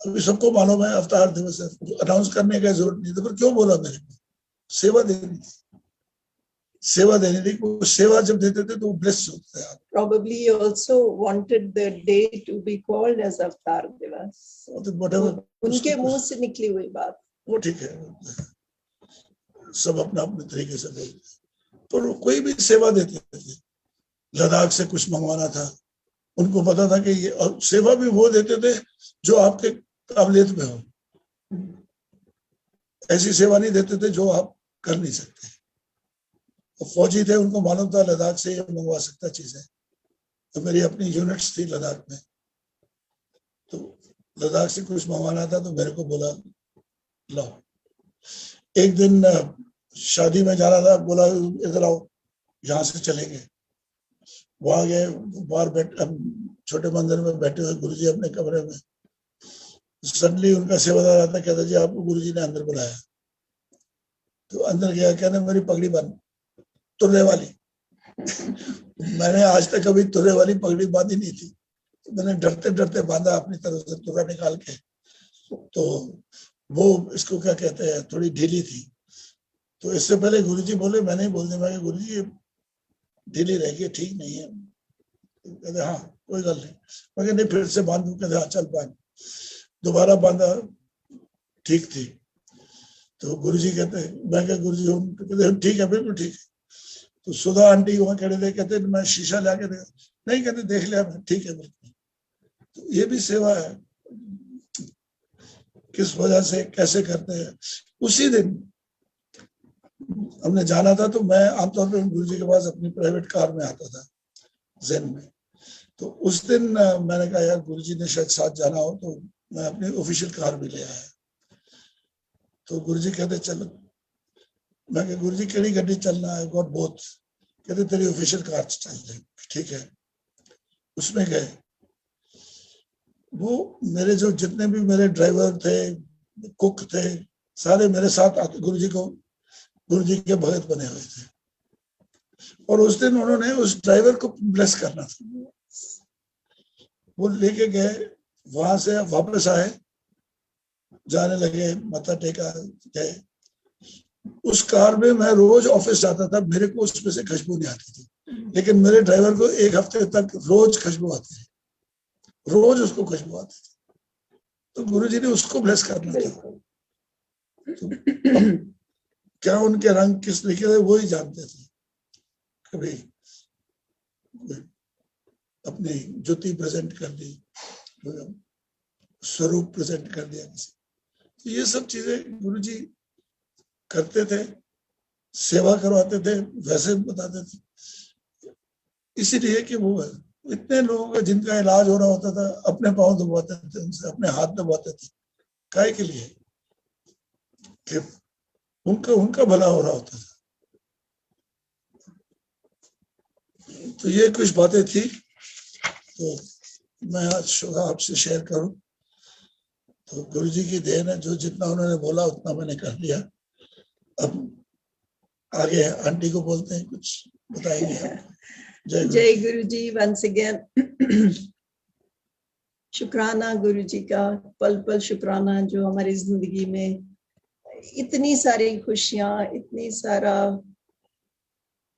अभी सबको मालूम है अवतार दिवस है, अनाउंस करने का जरूरत नहीं था, पर क्यों बोला मेरे को? सेवा देनी थी, सेवा देनी थी। वो सेवा जब देते थे तो वो ब्लेस होता है। Probably he also wanted the day to be called as Avatar Divas. उनके मुंह से निकली हुई बात वो ठीक है, सब अपना अपने तरीके से बोलते, पर कोई भी सेवा देते थे। लद्दाख से कुछ मंगवाना था, उनको पता था कि ये, और सेवा भी वो देते थे जो आपके काबिलियत में हो, ऐसी सेवा नहीं देते थे जो आप कर नहीं सकते। तो फौजी थे, उनको मालूम था लद्दाख से ये मंगवा सकता चीजें। तो मेरी अपनी यूनिट्स थी लद्दाख में, तो लद्दाख से कुछ मंगवाना था तो मेरे को बोला लो। एक दिन शादी में जाना था, बोला इधर आओ, यहाँ से चलेंगे। वहां गए, बाहर छोटे मंदिर में बैठे हुए गुरुजी अपने कमरे में। सडनली उनका सेवादार आता, कहता जी आपको गुरुजी ने अंदर बुलाया। तो अंदर गया, कहने मेरी पगड़ी बंद, तुर्रे वाली। मैंने आज तक कभी तुर्रे वाली पगड़ी बांधी नहीं थी, तो मैंने डरते डरते बांधा अपनी तरफ से तुर्रा निकाल के। तो वो इसको क्या कहते हैं, थोड़ी ढीली थी। तो इससे पहले गुरुजी बोले, मैंने ही बोल दिया, मैं गुरुजी ये ढीली रहेगी, ठीक नहीं है। कहते हाँ कोई गल नहीं। मैं नहीं फिर से बांधू, कहते हाँ चल बांध। दोबारा बांधा, ठीक थी। तो गुरुजी कहते, मैं क्या गुरुजी कहते ठीक है, बिल्कुल ठीक है। तो सुधा आंटी वहां खड़े थे, कहते मैं शीशा ला के देखा, नहीं कहते देख लिया मैं, ठीक है बिल्कुल। तो ये भी सेवा है, किस वजह से कैसे करते हैं। उसी दिन हमने जाना था, तो मैं आमतौर पर गुरुजी के पास अपनी प्राइवेट कार में आता था ज़ेन में। तो उस दिन मैंने कहा यार गुरुजी ने शायद साथ जाना हो, तो मैं अपनी ऑफिशियल कार भी ले आया। तो गुरुजी कहते चलो। मैं कहा गुरुजी केड़ी गड्डी चलना है, गॉट बोथ। कहते तेरी ऑफिशियल कार चलते हैं, ठीक है। उसमें गए। वो मेरे जो जितने भी मेरे ड्राइवर थे, कुक थे, सारे मेरे साथ आते, गुरुजी के भगत बने हुए थे। और उस दिन उन्होंने उस ड्राइवर को ब्लेस करना था। वो लेके गए, वहां से वापस आए, जाने लगे, माथा टेका गए। उस कार में मैं रोज ऑफिस जाता था, मेरे को उसमें से खुशबू नहीं आती थी, लेकिन मेरे ड्राइवर को 1 हफ्ते तक रोज खुशबू आती थी, रोज उसको खुशबू आती थी। तो गुरुजी ने उसको ब्लेस करना था। तो क्या उनके रंग किस तरीके से वो ही जानते थे। कभी अपनी ज्योति प्रेजेंट कर दी, स्वरूप प्रेजेंट कर दिया किसी। तो ये सब चीजें गुरुजी करते थे, सेवा करवाते थे, वैसे बताते थे। इसीलिए कि वो इतने लोगों का जिनका इलाज हो रहा होता था, अपने पांव दबाते थे उनसे, अपने हाथ दबाते थे। काय के लिए? कि उनका भला हो रहा होता था। तो ये कुछ बातें थी, तो मैं आज आपसे शेयर करूं। तो गुरुजी की देन है, जो जितना उन्होंने बोला उतना मैंने कर दिया। अब आगे आंटी को बोलते हैं, कुछ बताएंगे। जय गुरुजी। वंस अगेन शुक्राना गुरुजी का, पल पल शुक्राना, जो हमारी जिंदगी में इतनी सारी खुशियां, इतनी सारा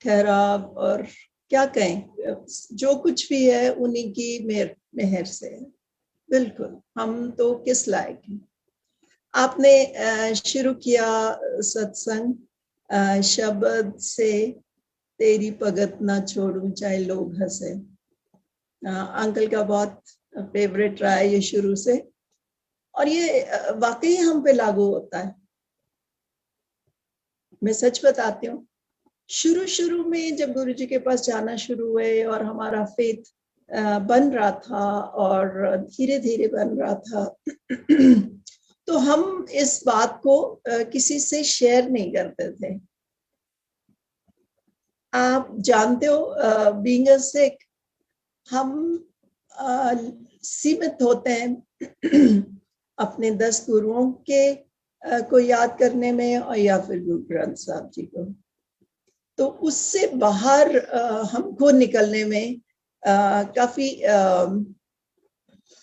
ठहराव, और क्या कहें, जो कुछ भी है उन्हीं की मेहर से है। बिल्कुल, हम तो किस लायक हैं। आपने शुरू किया सत्संग शब्द से, तेरी भगत ना छोड़ूं चाहे लोग हंसे। अंकल का बहुत फेवरेट रहा है ये शुरू से। और ये वाकई हम पे लागू होता है। मैं सच बताती हूँ, शुरू शुरू में जब गुरुजी के पास जाना शुरू हुए और हमारा फेथ बन रहा था और धीरे धीरे बन रहा था, तो हम इस बात को किसी से शेयर नहीं करते थे। आप जानते हो, बीइंग अ सिख, हम सीमित होते हैं अपने 10 गुरुओं के को याद करने में, और या फिर गुरु ग्रंथ साहब जी को। तो उससे बाहर हमको निकलने में काफी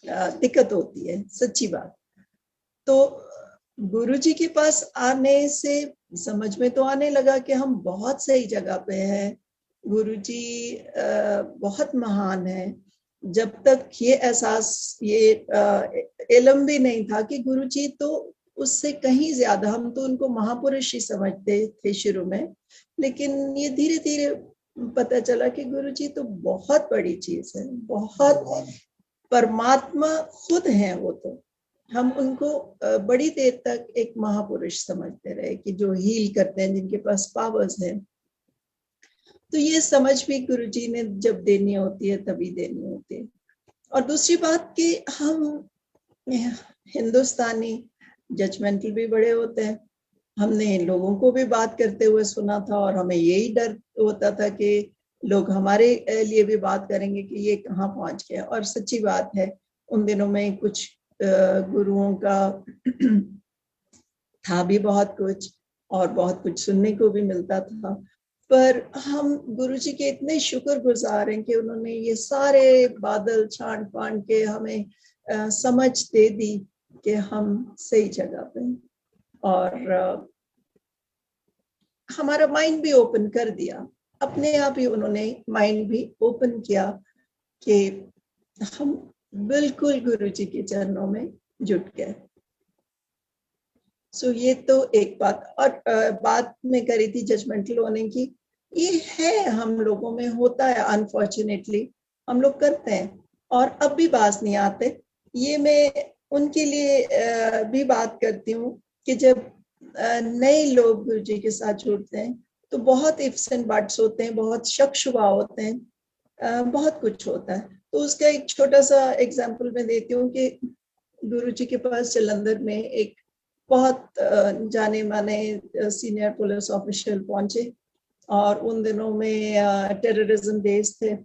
दिक्कत होती है, सच्ची बात। तो गुरुजी के पास आने से समझ में तो आने लगा कि हम बहुत सही जगह पे हैं, गुरुजी बहुत महान है। जब तक ये एहसास, ये इल्म भी नहीं था कि गुरुजी तो उससे कहीं ज्यादा, हम तो उनको महापुरुष ही समझते थे शुरू में, लेकिन ये धीरे धीरे पता चला कि गुरुजी तो बहुत बड़ी चीज है, बहुत परमात्मा खुद है वो। तो हम उनको बड़ी देर तक एक महापुरुष समझते रहे कि जो हील करते हैं, जिनके पास पावर्स हैं। तो ये समझ भी गुरुजी ने जब देनी होती है तभी देनी होती है। और दूसरी बात कि हम हिंदुस्तानी जजमेंटल भी बड़े होते हैं। हमने लोगों को भी बात करते हुए सुना था और हमें यही डर होता था कि लोग हमारे लिए भी बात करेंगे कि ये कहाँ पहुंच गए। और सच्ची बात है, उन दिनों में कुछ गुरुओं का था भी बहुत कुछ, और बहुत कुछ सुनने को भी मिलता था। पर हम गुरुजी के इतने शुक्रगुजार हैं कि उन्होंने ये सारे बादल छांट फांट के हमें समझ दे दी कि हम सही जगह पे, और हमारा माइंड भी ओपन कर दिया। अपने आप ही उन्होंने माइंड भी ओपन किया कि हम बिल्कुल गुरुजी के चरणों में जुट गए। सो ये तो एक बात। और बात में करी थी जजमेंटल होने की, ये है हम लोगों में होता है, अनफॉर्चुनेटली हम लोग करते हैं और अब भी बाज नहीं आते। ये मैं उनके लिए भी बात करती हूँ कि जब नए लोग गुरुजी के साथ जुड़ते हैं तो बहुत इफ्स एंड बट्स होते हैं, बहुत शक शुबा होते हैं, बहुत कुछ होता है। तो उसका एक छोटा सा एग्जाम्पल मैं देती हूँ कि गुरुजी के पास जलंधर में एक बहुत जाने माने सीनियर पुलिस ऑफिशियल पहुंचे, और उन दिनों में टेररिज्म डेज थे।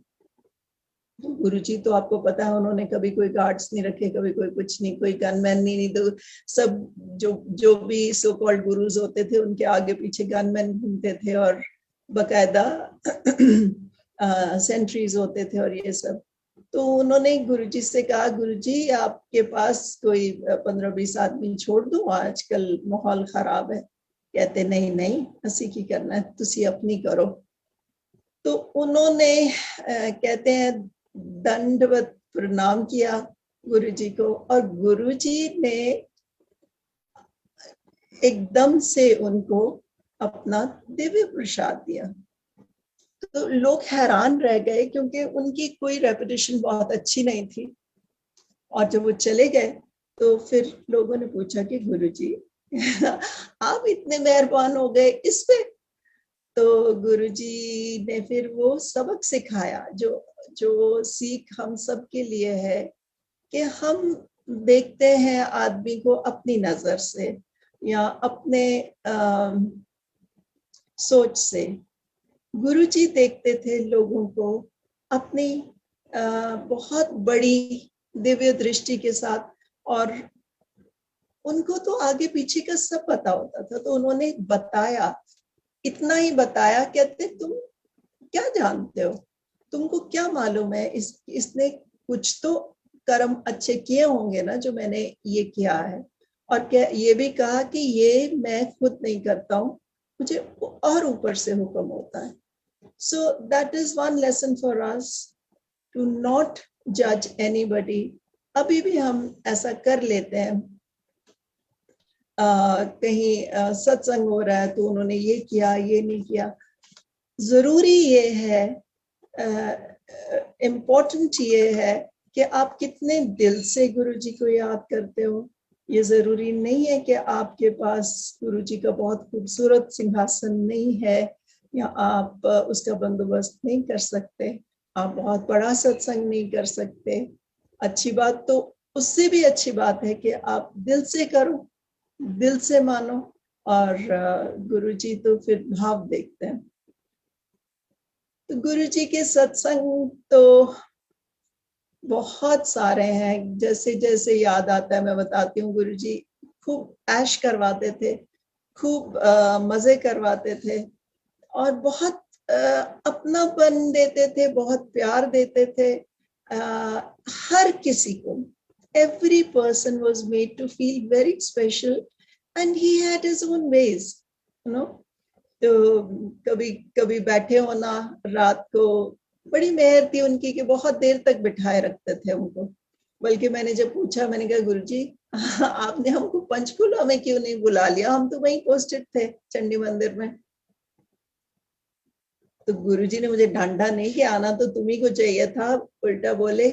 गुरुजी तो आपको पता है, उन्होंने कभी कोई गार्ड्स नहीं रखे, कभी कोई कुछ नहीं, कोई गनमैन नहीं, तो सब जो भी सो कॉल्ड गुरुज होते थे उनके आगे पीछे गनमैन घूमते थे और बकायदा सेंट्रीज होते थे और ये सब। तो उन्होंने गुरुजी से कहा, गुरुजी आपके पास कोई 15-20 आदमी छोड़ दूं, आजकल माहौल खराब है। कहते नहीं नहीं, असी की करना है, तुसी अपनी करो। तो उन्होंने कहते हैं दंडवत प्रणाम किया गुरुजी को, और गुरुजी ने एकदम से उनको अपना दिव्य प्रसाद दिया। तो लोग हैरान रह गए क्योंकि उनकी कोई रेपुटेशन बहुत अच्छी नहीं थी। और जब वो चले गए तो फिर लोगों ने पूछा कि गुरुजी आप इतने मेहरबान हो गए इस पे। तो गुरुजी ने फिर वो सबक सिखाया जो सीख हम सब के लिए है कि हम देखते हैं आदमी को अपनी नजर से या अपने सोच से। गुरुजी देखते थे लोगों को अपनी बहुत बड़ी दिव्य दृष्टि के साथ, और उनको तो आगे पीछे का सब पता होता था। तो उन्होंने बताया, इतना ही बताया, कहते तुम क्या जानते हो, तुमको क्या मालूम है, इसने कुछ तो कर्म अच्छे किए होंगे ना जो मैंने ये किया है। और क्या ये भी कहा कि ये मैं खुद नहीं करता हूँ, मुझे और ऊपर से हुक्म होता है। So that is one lesson for us, to not जज एनीबॉडी। अभी भी हम ऐसा कर लेते हैं, कहीं सत्संग हो रहा है तो उन्होंने ये किया, ये नहीं किया। जरूरी ये है, इम्पोर्टेंट ये है कि आप कितने दिल से गुरुजी को याद करते हो, ये जरूरी नहीं है कि आपके पास गुरु जी का बहुत खूबसूरत सिंहासन नहीं है या आप उसका बंदोबस्त नहीं कर सकते, आप बहुत बड़ा सत्संग नहीं कर सकते। अच्छी बात तो उससे भी अच्छी बात है कि आप दिल से करो, दिल से मानो, और गुरु जी तो फिर भाव देखते हैं। तो गुरु जी के सत्संग तो बहुत सारे हैं, जैसे जैसे याद आता है मैं बताती हूँ। गुरु जी खूब ऐश करवाते थे, खूब मजे करवाते थे, और बहुत अपनापन देते थे, बहुत प्यार देते थे हर किसी को। Every person was made to feel very special and he had his own ways, you know. तो कभी कभी बैठे होना रात को, बड़ी मेहर थी उनकी कि बहुत देर तक बिठाए रखते थे हमको। बल्कि मैंने जब पूछा, मैंने कहा गुरुजी आपने हमको पंचकुला में क्यों नहीं बुला लिया, हम तो वहीं पोस्टेड थे चंडी मंदिर में। तो गुरुजी ने मुझे डांटा नहीं कि आना तो तुम्ही को चाहिए था, उल्टा बोले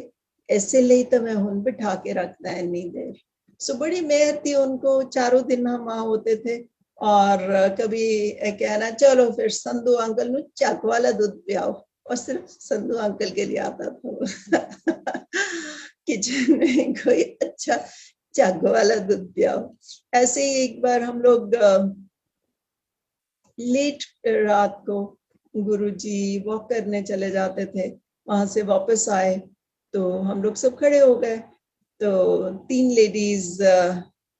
ऐसे ले तो मैं हुन बिठा के रखता है इतनी देर। सो बड़ी मेहर थी उनको, चारों दिन हम वहां होते थे। और कभी कहना चलो फिर संधू अंकल नु चक वाला दूध पियाओ, और सिर्फ संधू अंकल के लिए आता था किचन में कोई अच्छा चक वाला दूध पियाओ। ऐसे ही एक बार हम लोग लेट रात को गुरुजी वॉक करने चले जाते थे, वहां से वापस आए तो हम लोग सब खड़े हो गए। तो 3 लेडीज,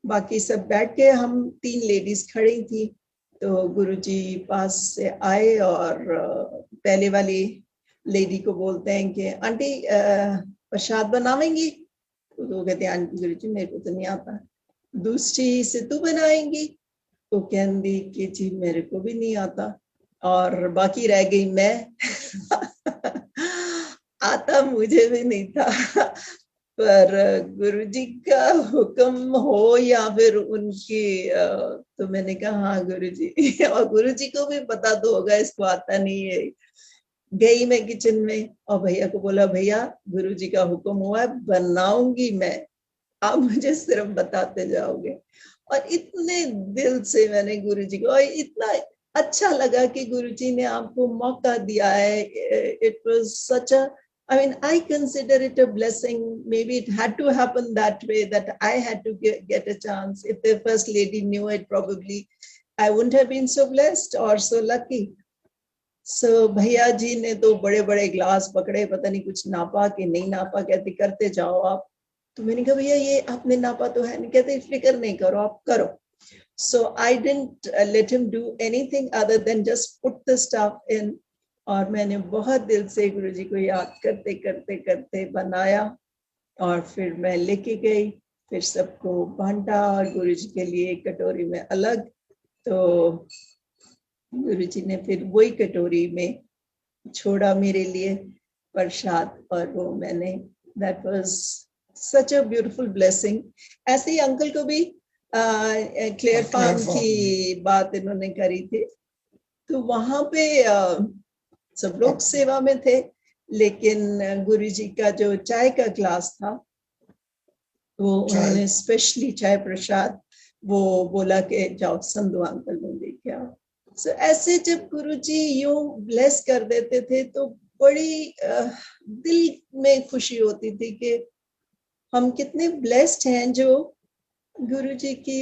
बाकी सब बैठ के, हम 3 लेडीज खड़ी थी। तो गुरुजी पास से आए और पहले वाली लेडी को बोलते हैं कि आंटी प्रसाद बनावेंगी? तो वो कहते हैं आंटी गुरुजी मेरे को तो नहीं आता। दूसरी से तू बनाएंगी? तो कहती कि जी मेरे को भी नहीं आता। और बाकी रह गई मैं आता मुझे भी नहीं था पर गुरुजी का हुक्म हो या फिर उनकी तो मैंने कहा हाँ गुरुजी और गुरुजी को भी पता तो होगा इसको आता नहीं है। गई मैं किचन में और भैया को बोला भैया गुरुजी का हुक्म हुआ है, बनाऊंगी मैं, आप मुझे सिर्फ बताते जाओगे। और इतने दिल से मैंने गुरुजी को, और इतना अच्छा लगा कि गुरुजी ने आपको मौका दिया है। It was such a, I mean, I consider it a blessing. Maybe it had to happen that way, that I had to get a chance. If the first lady knew it, probably I wouldn't have been so blessed or so lucky. So भैया जी ने तो बड़े बड़े ग्लास पकड़े, पता नहीं कुछ नापा कि नहीं नापा, कहते करते जाओ आप। तो मैंने कहा भैया ये आपने नापा तो है नहीं, कहते फिक्र नहीं करो आप करो। So I didn't let him do anything other than just put the stuff in. और मैंने बहुत दिल से गुरुजी को याद करते करते करते बनाया और फिर मैं लेके गई, फिर सबको बांटा और गुरुजी के लिए एक कटोरी में अलग। तो गुरुजी ने फिर वही कटोरी में छोड़ा मेरे लिए प्रसाद, और वो मैंने, that was such a beautiful blessing. ऐसे ही अंकल को भी क्लेयर फार्म की बात इन्होंने करी थी। तो वहां पे सब लोग सेवा में थे, लेकिन गुरुजी का जो चाय का ग्लास था वो उन्होंने स्पेशली चाय प्रसाद वो बोला कि जाओ संधू अंकल में लेके आओ। सो ऐसे जब गुरुजी यूं ब्लेस कर देते थे तो बड़ी दिल में खुशी होती थी कि हम कितने ब्लेस्ड हैं जो गुरुजी की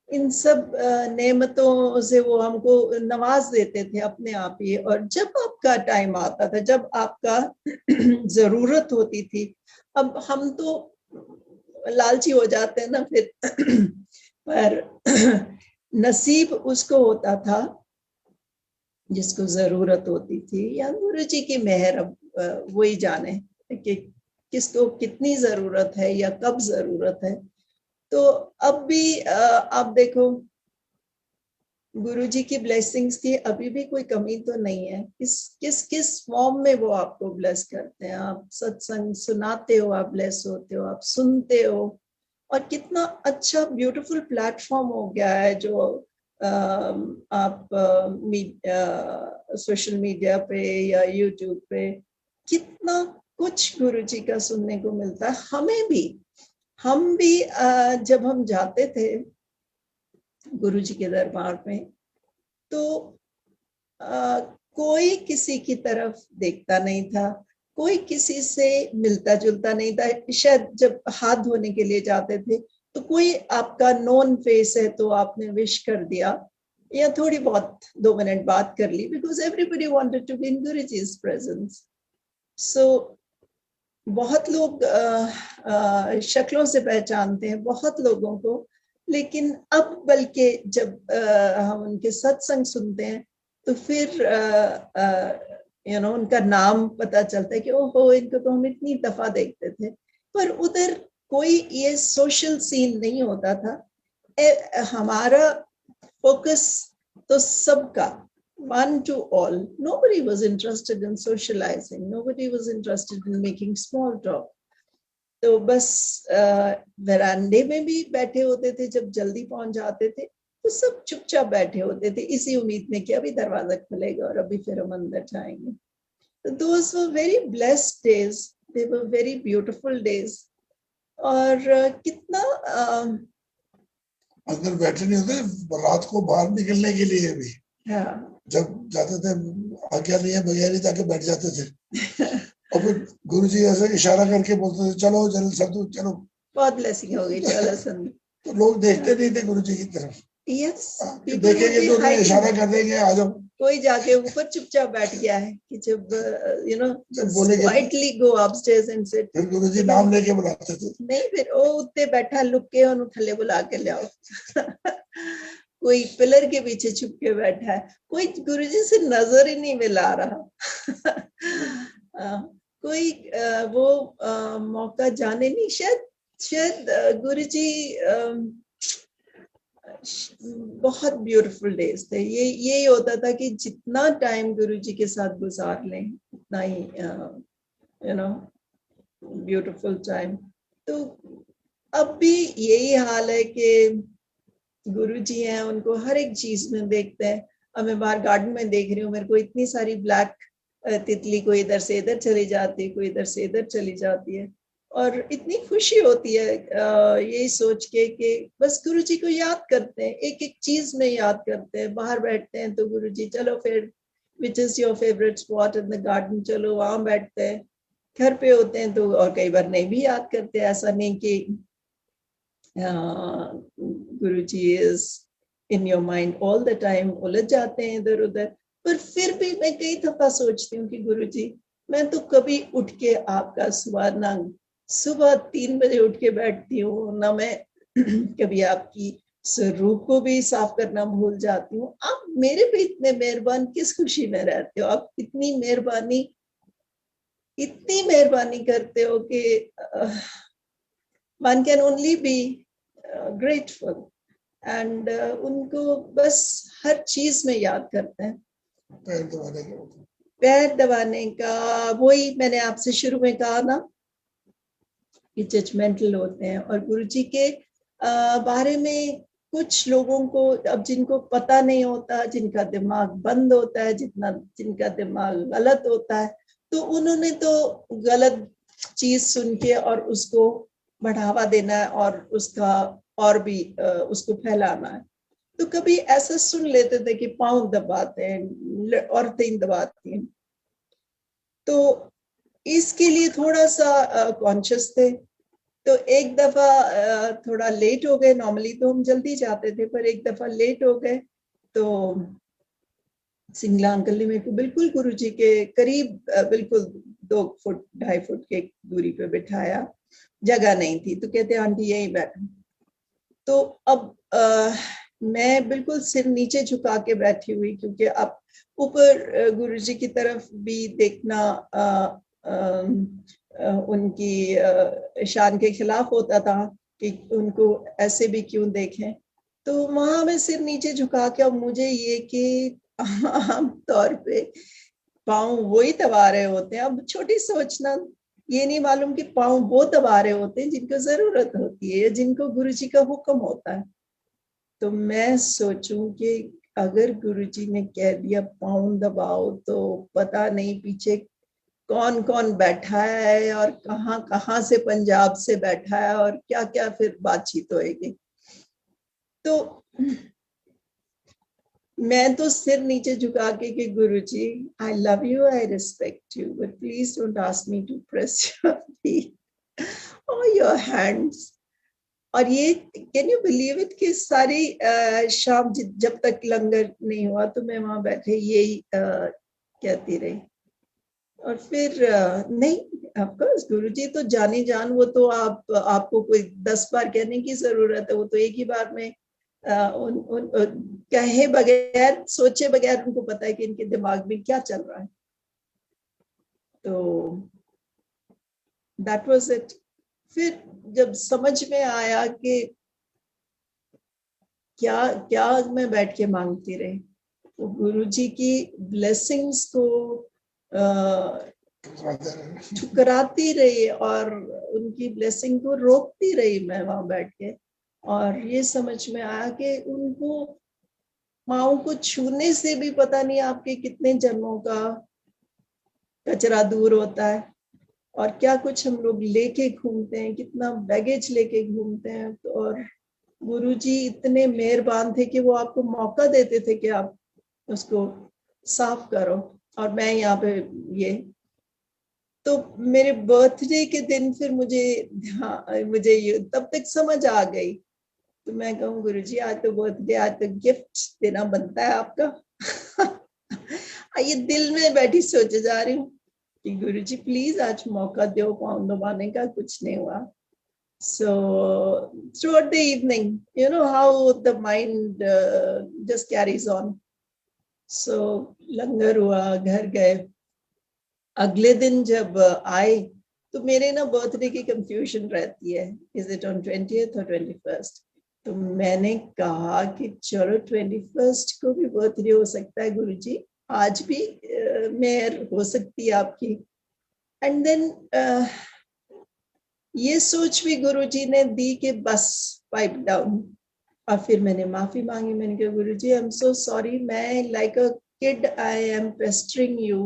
इन सब नेमतों से वो हमको नवाज देते थे अपने आप ही। और जब आपका टाइम आता था, जब आपका जरूरत होती थी, अब हम तो लालची हो जाते हैं ना फिर पर नसीब उसको होता था जिसको जरूरत होती थी, या गुरुजी की मेहर, अब वही जाने कि किसको कितनी जरूरत है या कब जरूरत है। तो अब भी आप देखो गुरुजी की ब्लेसिंग्स की अभी भी कोई कमी तो नहीं है। किस किस फॉर्म में वो आपको ब्लेस करते हैं। आप सत्संग सुनाते हो, आप ब्लेस होते हो, आप सुनते हो, और कितना अच्छा ब्यूटीफुल प्लेटफॉर्म हो गया है जो आप सोशल मीडिया पे या यूट्यूब पे कितना कुछ गुरुजी का सुनने को मिलता है। हमें भी हम भी जब हम जाते थे गुरुजी के दरबार में, तो कोई किसी की तरफ देखता नहीं था, कोई किसी से मिलता जुलता नहीं था। शायद जब हाथ धोने के लिए जाते थे तो कोई आपका नोन फेस है तो आपने विश कर दिया, या थोड़ी बहुत 2 मिनट बात कर ली, because everybody wanted to be in Guruji's presence. So बहुत लोग शक्लों से पहचानते हैं बहुत लोगों को, लेकिन अब बल्कि जब हम उनके सत्संग सुनते हैं तो फिर उनका नाम पता चलता है कि ओहो, इनको तो हम इतनी दफा देखते थे। पर उधर कोई ये सोशल सीन नहीं होता था। हमारा फोकस तो सबका, one to all. Nobody was interested in socializing. Nobody was interested in making small talk. तो बस वरांडे में भी बैठे होते थे, जब जल्दी पहुंच जाते थे तो सब चुपचाप बैठे होते थे, इसी उम्मीद में कि अभी दरवाजा खुलेगा और अभी फिर हम अंदर जाएंगे। तो those were very blessed days. They were very beautiful days. और कितना अंदर बैठे नहीं होते, रात को बाहर निकलने के लिए भी हाँ जब जाते थे आज्ञा नहीं है बगैर ही जाके बैठ जाते थे। और फिर गुरुजी ऐसे इशारा करके बोलते थे चलो जल्द संतु चलो, बहुत ब्लेसिंग हो गई, चलो संतु। तो लोग देखते नहीं थे गुरुजी की तरफ। यस, देखेंगे तो उन्हें इशारा कर देंगे आ जाओ। कोई जाके ऊपर चुपचाप बैठ गया है कि जब जब बोलेंगे quietly go upstairs and sit. फिर गुरुजी नाम लेके बुलाते थे। नहीं, फिर वो उत्ते बैठा लुक के उन्हें थले बुला के ले आओ। कोई पिलर के पीछे छुप के बैठा है, कोई गुरुजी से नजर ही नहीं मिला रहा। कोई वो मौका जाने नहीं, शायद गुरुजी बहुत ब्यूटीफुल डेज थे। यही होता था कि जितना टाइम गुरुजी के साथ गुजार लें उतना ही ब्यूटीफुल टाइम। तो अब भी यही हाल है कि गुरुजी हैं, उनको हर एक चीज में देखते हैं। अब मैं बाहर गार्डन में देख रही हूँ, मेरे को इतनी सारी ब्लैक तितली कोई इधर से इधर चली जाती है, कोई इधर से इधर चली जाती है, और इतनी खुशी होती है यही सोच के कि बस गुरुजी को याद करते हैं, एक एक चीज में याद करते हैं। बाहर बैठते हैं तो गुरुजी चलो फिर which is your favourite spot in the garden, चलो वहां बैठते हैं। घर पे होते हैं तो और कई बार नहीं भी याद करते, ऐसा नहीं कि Guruji is in your mind all the time, उलझ जाते हैं इधर उधर। पर फिर भी मैं कई दफा सोचती हूँ कि गुरुजी, मैं तो कभी उठ के आपका सुबह 3 बजे उठ के बैठती हूँ ना, मैं कभी आपकी रूह को भी साफ करना भूल जाती हूँ। आप मेरे पे इतने मेहरबान किस खुशी में रहते हो, आप इतनी मेहरबानी करते हो कि one can only be grateful। And उनको बस हर चीज में याद करते हैं। पैर दबाने का, वही मैंने आपसे शुरू में कहा ना कि जजमेंटल होते हैं, और गुरुजी के बारे में कुछ लोगों को अब जिनको पता नहीं होता, जिनका दिमाग बंद होता है, जिनका दिमाग गलत होता है, तो उन्होंने तो गलत चीज सुन के और उसको बढ़ावा देना है और उसका और भी उसको फैलाना है। तो कभी ऐसा सुन लेते थे कि पाँव दबाते हैं, औरतें दबाती हैं, तो इसके लिए थोड़ा सा कॉन्शियस थे। तो एक दफा थोड़ा लेट हो गए, नॉर्मली तो हम जल्दी जाते थे, पर एक दफा लेट हो गए तो सिंगला अंकल ने मेरे को बिल्कुल गुरुजी के करीब, बिल्कुल 2 फुट 2.5 फुट के दूरी पे बिठाया। जगह नहीं थी तो कहते आंटी यहीं बैठो। तो अब मैं बिल्कुल सिर नीचे झुका के बैठी हुई, क्योंकि अब ऊपर गुरुजी की तरफ भी देखना उनकी शान के खिलाफ होता था कि उनको ऐसे भी क्यों देखें। तो वहां मैं सिर नीचे झुका के, अब मुझे ये कि आम तौर पे पाँव वही दबा रहे होते हैं। अब छोटी सोचना, ये नहीं मालूम कि पाँव वो दबा रहे होते हैं जिनको जरूरत होती है या जिनको गुरुजी का हुक्म होता है। तो मैं सोचूं कि अगर गुरुजी ने कह दिया पाँव दबाओ, तो पता नहीं पीछे कौन कौन बैठा है और कहाँ कहाँ से पंजाब से बैठा है और क्या क्या फिर बातचीत होएगी। तो मैं तो सिर नीचे झुका के Guruji, I love you, I respect you, but please don't ask me to press your feet और योर हैंड्स। और ये कैन यू बिलीव इट कि सारी शाम जब तक लंगर नहीं हुआ तो मैं वहां बैठे यही कहती रही। और फिर नहीं, ऑफकोर्स गुरुजी तो जानी जान, वो तो आपको कोई 10 बार कहने की जरूरत है, वो तो एक ही बार में कहे बगैर सोचे बगैर उनको पता है कि इनके दिमाग में क्या चल रहा है। तो दैट वाज इट। फिर जब समझ में आया कि क्या क्या मैं बैठ के मांगती रही, तो गुरुजी की ब्लेसिंग्स को ठुकराती रही और उनकी ब्लेसिंग को रोकती रही मैं वहां बैठ के। और ये समझ में आया कि उनको माओ को छूने से भी पता नहीं आपके कितने जन्मों का कचरा दूर होता है, और क्या कुछ हम लोग लेके घूमते हैं, कितना बैगेज लेके घूमते हैं। तो और गुरुजी इतने मेहरबान थे कि वो आपको मौका देते थे कि आप उसको साफ करो। और मैं यहाँ पे ये तो मेरे बर्थडे के दिन फिर मुझे ये तब तक समझ आ गई। तो मैं कहूँ गुरुजी आज तो बर्थडे, आज तो गिफ्ट देना बनता है आपका। ये दिल में बैठी सोचे जा रही हूँ कि गुरुजी प्लीज आज मौका दो, पाँव दबाने का कुछ नहीं हुआ। So throughout the evening, you know how the mind just carries on. So लंगर हुआ, घर गए। अगले दिन जब आए तो मेरे ना बर्थडे की कंफ्यूजन रहती है, इज इट ऑन 20th और 21st। तो मैंने कहा कि चलो 21st को भी बर्थडे हो सकता है गुरुजी, आज भी मेहर हो सकती है आपकी। एंड देन ये सोच भी गुरुजी ने दी कि बस पाइप डाउन। और फिर मैंने माफी मांगी, मैंने कहा गुरुजी आई एम सो सॉरी, मैं like a kid I am pestering you,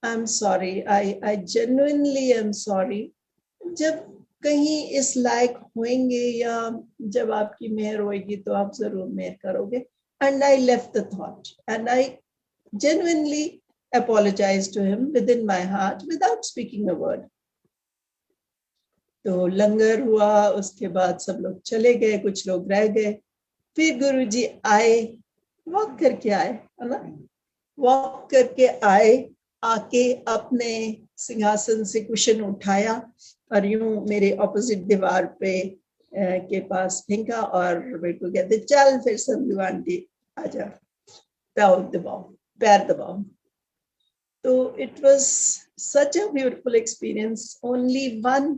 I am sorry, I genuinely am sorry. जब कहीं इस लायक होंगे या जब आपकी मेहर होगी तो आप जरूर मेहर करोगे। And I left the thought and I genuinely apologized to him within my heart without speaking a word. तो लंगर हुआ, उसके बाद सब लोग चले गए, कुछ लोग रह गए। फिर गुरुजी आए, वॉक करके आए, है ना, वॉक करके आए, आके अपने सिंहासन से कुशन उठाया और यूं मेरे ऑपोजिट दीवार पे के पास फेंका और मेरे को कहते चल फिर संधू आंटी आजा, पैर दबाओ, पैर दबाओ। तो it was such a beautiful experience, only one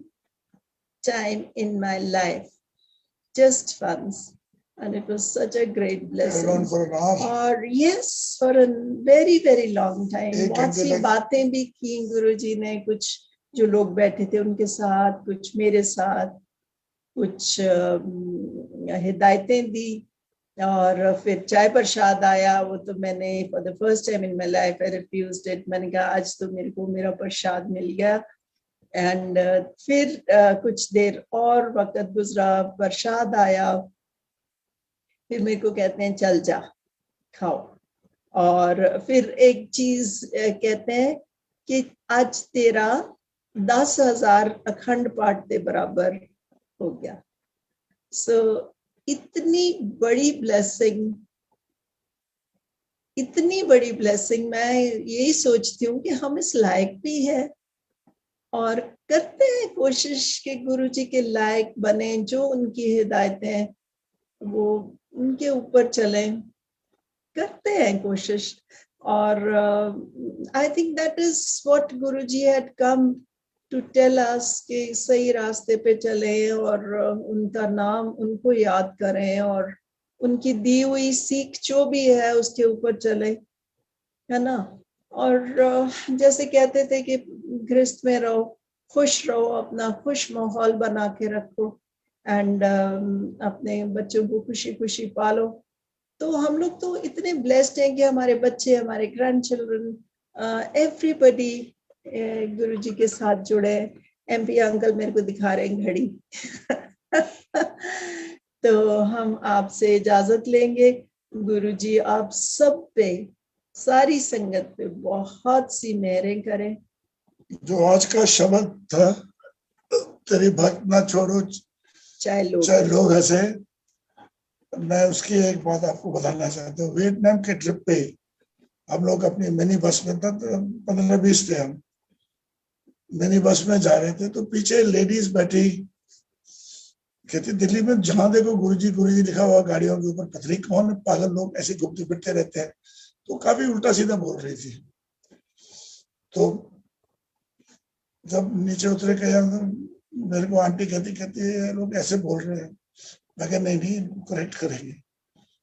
time in my life, just once, and it was such a great blessing. For an hour. और yes, for a very very long time. बहुत सी बातें भी की गुरुजी ने, कुछ जो लोग बैठे थे उनके साथ, कुछ मेरे साथ, कुछ हिदायतें दी। और फिर चाय प्रसाद आया, वो तो मैंने for the first time in my life I refused it. मैंने कहा आज तो मेरे को मेरा प्रसाद मिल गया। एंड फिर कुछ देर और वक्त गुजरा, प्रसाद आया, फिर मेरे को कहते हैं चल जा खाओ। और फिर एक चीज कहते हैं कि आज तेरा 10,000 अखंड पाठ के बराबर हो गया। सो इतनी बड़ी ब्लेसिंग, इतनी बड़ी ब्लेसिंग, मैं यही सोचती हूँ कि हम इस लायक भी है और करते हैं कोशिश कि गुरुजी के लायक बने, जो उनकी हिदायतें वो उनके ऊपर चलें, करते हैं कोशिश। और I think that is what Guruji had come to tell us कि सही रास्ते पे चलें और उनका नाम उनको याद करें और उनकी दी हुई सीख जो भी है उसके ऊपर चले, है ना। और जैसे कहते थे कि गृहस्थ में रहो, खुश रहो, अपना खुश माहौल बना के रखो एंड अपने बच्चों को खुशी खुशी पालो। तो हम लोग तो इतने ब्लेस्ड हैं कि हमारे बच्चे, हमारे ग्रैंड चिल्ड्रन एवरीबडी गुरु जी के साथ जुड़े। MP अंकल मेरे को दिखा रहे हैं घड़ी। तो हम आपसे इजाजत लेंगे। गुरु जी आप सब पे, सारी संगत पे बहुत सी मेहरें करें। जो आज का शब्द था, तेरी भक्त ना छोड़ो चाहे लोग हंसे, मैं उसकी एक बात आपको बताना चाहता हूँ। वियतनाम के ट्रिप पे हम लोग अपनी मिनी बस में था, तो 15-20 थे हम, मिनी बस में जा रहे थे, तो पीछे लेडीज बैठी, कहती दिल्ली में जहां देखो गुरुजी लिखा हुआ गाड़ियों के ऊपर, पत्नी कौन पागल लोग ऐसे घूमते फिरते रहते हैं। तो काफी उल्टा सीधा बोल रही थी। तो जब नीचे उतरे के मेरे को आंटी कहती है लोग ऐसे बोल रहे हैं। मैं कहा नहीं करेक्ट करेंगे।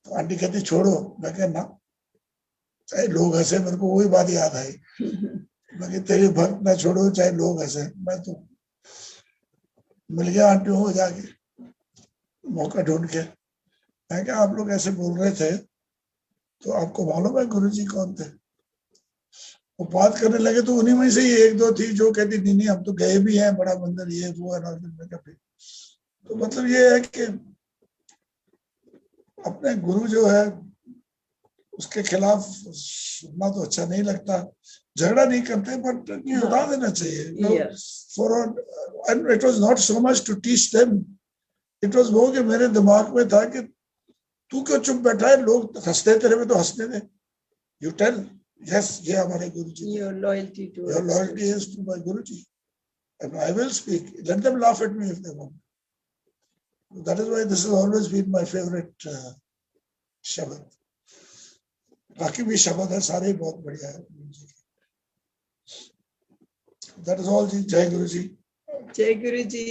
तो आंटी कहती छोड़ो। मैं कहा ना, चाहे लोग हंसे, मेरे को वही बात याद आई। मैं कहा तेरी भक्त ना छोड़ो चाहे लोग हंसे। मैं तो मिल गया आंटी को जाके मौका ढूंढ के। मैं क्या आप लोग ऐसे बोल रहे थे, तो आपको मालूम है गुरुजी कौन थे? वो बात करने लगे तो उन्हीं में से ही एक दो थी जो कहती नहीं हम तो गए भी हैं, बड़ा मंदिर ये वो है ना। तो मतलब ये है कि अपने गुरु जो है उसके खिलाफ सुनना तो अच्छा नहीं लगता, झगड़ा नहीं करते, बट ये बता देना चाहिए। For and it was not so much to teach them, it was वो कि मेरे दिमाग में था कि तू क्यों चुप बैठा है, लोग हंसते तेरे में तो हंसने दे, यू टेल यस ये हमारे guru ji, your loyalty is to my guru ji and I will speak, let them laugh at me if they want. That is why this has always been my favorite शब्द। बाकी भी शब्द है सारे बहुत बढ़िया है। That is all जी। जय गुरु जी। जय गुरु जी।